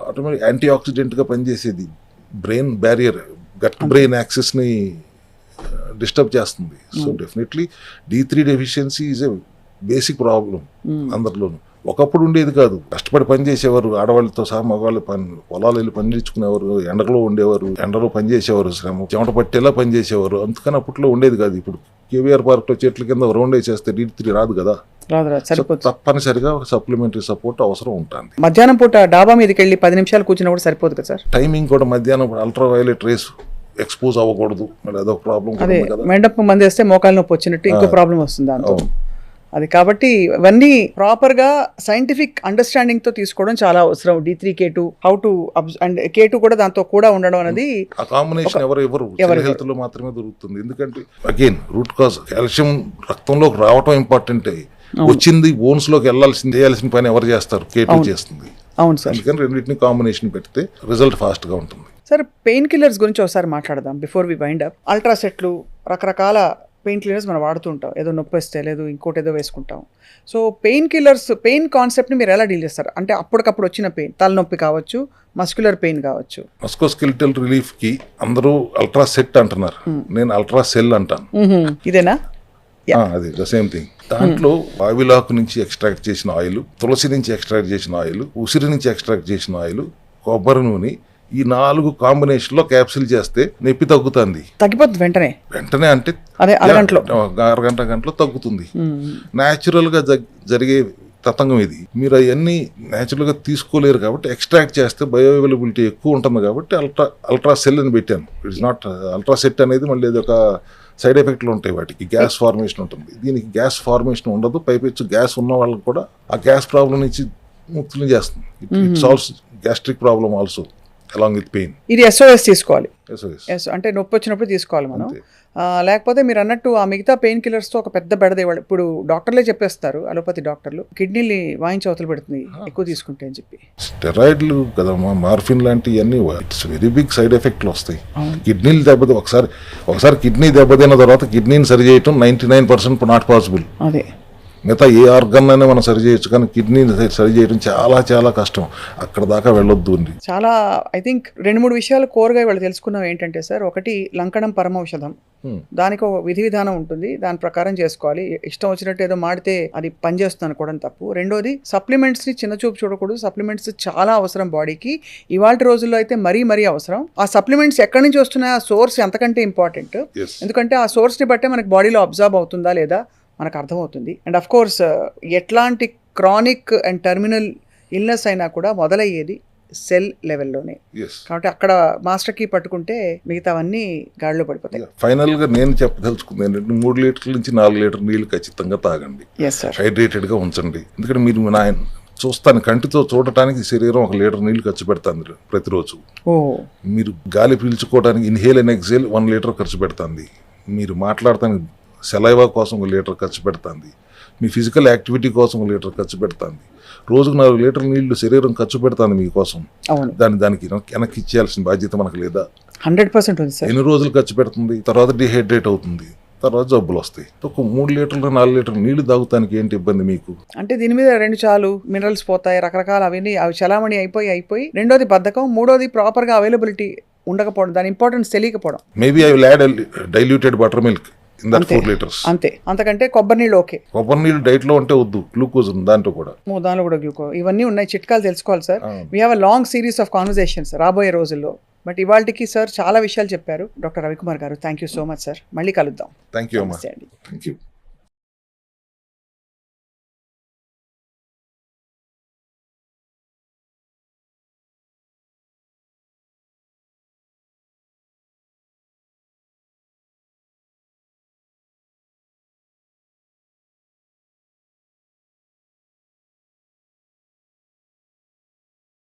ఆటోమేటిక్ యాంటీ ఆక్సిడెంట్గా పనిచేసేది బ్రెయిన్ బ్యారియర్ గట్ బ్రెయిన్ యాక్సెస్ని డిస్టర్బ్ చేస్తుంది. So definitely D3 deficiency is a basic problem అందరిలోనూ. ఒకప్పుడు ఉండేది కాదు, కష్టపడి పని చేసేవారు, ఆడవాళ్ళతో సహా మగవాళ్ళు పొలాలు వెళ్ళి పని నేర్చుకునేవారు, ఎండలో ఉండేవారు, ఎండలో పని చేసేవారు, శ్రమ చెమట పట్టేలా పని చేసేవారు. అందుకని అప్పట్లో ఉండేది కాదు. ఇప్పుడు KVR పార్క్లో చెట్ల కింద రౌండ్ వేసేస్తే D3 రాదు కదా. తప్పనిసరిగా సప్లిమెంటరీ సపోర్ట్ అవసరం ఉంటుంది. మధ్యాహ్నం పూట డాబా మీదకి వెళ్ళి 10 నిమిషాలు కూర్చున్నా కూడా సరిపోదు కదా సార్. టైమింగ్ కూడా మధ్యాహ్నం అల్ట్రా వైలెట్ రేస్ ఎక్స్పోజ్ అవ్వకూడదు, మరి అదొక ప్రాబ్లం. అదే మెండప్ మంది వేస్తే మోకాలు నొప్పి వచ్చినట్టు ఇంకో ప్రాబ్లం వస్తుంది దాంతో. అది కాబట్టి ఇవన్నీ ప్రాపర్ గా సైంటిఫిక్ అండర్స్టాండింగ్ తో తీసుకోవడం చాలా అవసరం. D3 K2 how to and K2 కూడా దాంతో కూడా ఉండడం అనేది ఆ కాంబినేషన్ ఎవరు హెల్త్ లో మాత్రమే దొరుకుతుంది. ఎందుకంటే అగైన్ రూట్ కాజ్ కాల్షియం రక్తంలోకి రావటం ఇంపార్టెంట్. వచ్చింది బోన్స్ లోకి వెళ్ళాల్సింది, చేయాల్సిన పని ఎవరు చేస్తారు? K2 చేస్తుంది. అవును సార్. అందుకని రెండింటిని కాంబినేషన్ పెడితే రిజల్ట్ ఫాస్ట్ గా ఉంటుంది. సార్ పెయిన్ కిల్లర్స్ గురించి ఒకసారి మాట్లాడదాం బిఫోర్ వి వైండ్ అప్. అల్ట్రాసెట్లు రకరకాల పెయిన్ కిల్లర్స్ మనం వాడుతూ ఉంటాం. ఏదో నొప్పి వస్తే లేదు ఇంకోటి ఏదో వేసుకుంటాం. సో పెయిన్ కిల్లర్స్ పెయిన్ కాన్సెప్ట్ని మీరు ఎలా డీల్ చేస్తారు? అంటే అప్పటికప్పుడు వచ్చిన పెయిన్, తలనొప్పి కావచ్చు, మస్క్యులర్ పెయిన్ కావచ్చు. మస్కోస్కెలిటల్ రిలీఫ్ కి అందరూ అల్ట్రా సెట్ అంటున్నారు, నేను అల్ట్రా సెల్ అంటాను. ఇదేనా? అది ద సేమ్ థింగ్. దాంట్లో వావిలాకు నుంచి ఎక్స్ట్రాక్ట్ చేసిన ఆయిల్, తులసి నుంచి ఎక్స్ట్రాక్ట్ చేసిన ఆయిల్, ఉసిరి నుంచి ఎక్స్ట్రాక్ట్ చేసిన ఆయిల్, కొబ్బరి నూనె, ఈ 4 కాంబినేషన్ లో క్యాప్సిల్ చేస్తే నొప్పి తగ్గుతుంది. తగ్గిపోతుంది వెంటనే అంటే గంటలో తగ్గుతుంది. న్యాచురల్ గా జరిగే తతంగం ఇది. మీరు అవన్నీ న్యాచురల్ గా తీసుకోలేరు కాబట్టి ఎక్స్ట్రాక్ట్ చేస్తే బయో అవైలబిలిటీ ఎక్కువ ఉంటుంది కాబట్టి అల్ట్రా సెల్ అని పెట్టాను. ఇట్స్ నాట్ అల్ట్రా సెట్ అనేది మళ్ళీ అది ఒక సైడ్ ఎఫెక్ట్లు ఉంటాయి, వాటికి గ్యాస్ ఫార్మేషన్ ఉంటుంది. దీనికి గ్యాస్ ఫార్మేషన్ ఉండదు. పైపెచ్చు గ్యాస్ ఉన్న వాళ్ళకి కూడా ఆ గ్యాస్ ప్రాబ్లం నుంచి ముక్తులు చేస్తుంది. It solves gastric problem also along with pain. ఇది SOS తీసుకోవాలి. అంటే నొప్పి వచ్చినప్పుడు తీసుకోవాలి మనం. లేకపోతే మీరు అన్నట్టు ఆ మిగతా పెయిన్ కిల్లర్స్తో ఒక పెద్ద బెడదేవాడు. ఇప్పుడు డాక్టర్లే చెప్పేస్తారు, అలోపతి డాక్టర్లు, కిడ్నీని వాయించి అవతలు పెడుతుంది ఎక్కువ తీసుకుంటే అని చెప్పి. స్టెరాయిడ్లు కదమ్మా, మార్ఫిన్ లాంటివన్నీ ఇట్స్ వెరీ బిగ్ సైడ్ ఎఫెక్ట్లు వస్తాయి. కిడ్నీలు ఒకసారి కిడ్నీ దెబ్బతిన్న తర్వాత కిడ్నీని సరి చేయటం 99% నాట్ పాసిబుల్. అదే మిగతా ఏ ఆర్గన్ అయినా మనం సరి చేయొచ్చు, కానీ కిడ్నీని సరి చేయడం చాలా చాలా కష్టం. అక్కడ దాకా వెళ్ళొద్దు అండి. చాలా ఐ థింక్ 2-3 విషయాలు కోరగా వాళ్ళు తెలుసుకున్నాం. ఏంటంటే సార్, ఒకటి లంకణం పరమౌషధం, దానికి ఒక విధి విధానం ఉంటుంది, దాని ప్రకారం చేసుకోవాలి. ఇష్టం వచ్చినట్టు ఏదో మాడితే అది పనిచేస్తుంది అనుకోవడం తప్పు. రెండోది సప్లిమెంట్స్ ని చిన్న చూపు చూడకూడదు. సప్లిమెంట్స్ చాలా అవసరం బాడీకి. ఇవాళ రోజుల్లో అయితే మరీ అవసరం. ఆ సప్లిమెంట్స్ ఎక్కడి నుంచి వస్తున్నాయి, ఆ సోర్స్ ఎంతకంటే ఇంపార్టెంట్. ఎందుకంటే ఆ సోర్స్ ని బట్టే మనకి బాడీలో అబ్జర్వ్ అవుతుందా లేదా మనకు అర్థమవుతుంది. అండ్ అఫ్ కోర్స్ ఎట్లాంటి క్రానిక్ అండ్ టర్మినల్ ఇల్నెస్ అయినా కూడా మొదలయ్యేది సెల్ లెవెల్లోనే. కాబట్టి అక్కడ మాస్టర్ కీ పట్టుకుంటే మిగతావన్నీ గాడిలో పడిపోతాయి. ఫైనల్ గా నేను చెప్పదలుచుకుంది ఏంటంటే 3 లీటర్ల నుంచి 4 లీటర్ నీళ్లు ఖచ్చితంగా తాగండి. హైడ్రేటెడ్ గా ఉంచండి. ఎందుకంటే మీరు చూస్తాను, కంటితో చూడటానికి శరీరం 1 లీటర్ నీళ్లు ఖర్చు పెడుతుంది ప్రతిరోజు. మీరు గాలి పీల్చుకోవడానికి ఇన్హేల్ అండ్ ఎక్సేల్ 1 లీటర్ ఖర్చు పెడుతుంది. మీరు మాట్లాడటానికి సెలైవా కోసం 1 లీటర్ ఖర్చు పెడుతుంది. మీ ఫిజికల్ యాక్టివిటీ కోసం 1 లీటర్ ఖర్చు పెడుతుంది. రోజుకు 4 లీటర్ నీళ్లు శరీరం ఖర్చు పెడుతుంది మీకోసం. దానికి వెనక్కి ఇచ్చేయాల్సిన బాధ్యత మనకు లేదా? 100% ఉంది సార్. ఎన్ని రోజులు ఖర్చు పెడుతుంది, తర్వాత డిహైడ్రేట్ అవుతుంది, తర్వాత జబ్బులు వస్తాయి. ఒక 3 లీటర్లు 4 లీటర్లు నీళ్లు తాగుతానికి ఏంటి ఇబ్బంది మీకు? అంటే దీని మీద 2 చాలు, మినరల్స్ పోతాయి, రకరకాల అవి చలామణి అయిపోయి. రెండోది బద్ధకం, మూడోది ప్రాపర్ గా అవైలబిలిటీ ఉండకపోవడం, దాని ఇంపార్టెన్స్ తెలియకపోవడం. Maybe I will add diluted butter milk in that 4 liters. అంతే, అంతకంటే కొబ్బరి నీళ్ళు ఓకే. కొబ్బరి నీళ్ళు డైట్ లో ఉంటే వద్దు, గ్లూకోజ్ ఉంది దాంట్లో కూడా. దానిలో కూడా గ్లూకో ఇవన్నీ ఉన్నాయి, చిట్కాలు తెలుసుకోవాలి sir. We have a long series of conversations రాబోయే రోజుల్లో. బట్ ఇవాళకి సార్ చాలా విషయాలు చెప్పారు డాక్టర్ రవికుమార్ గారు. Thank you so much sir. మళ్ళీ కలుద్దాం. థ్యాంక్ యూ అమ్మా. నమస్తే అండి. Thank you.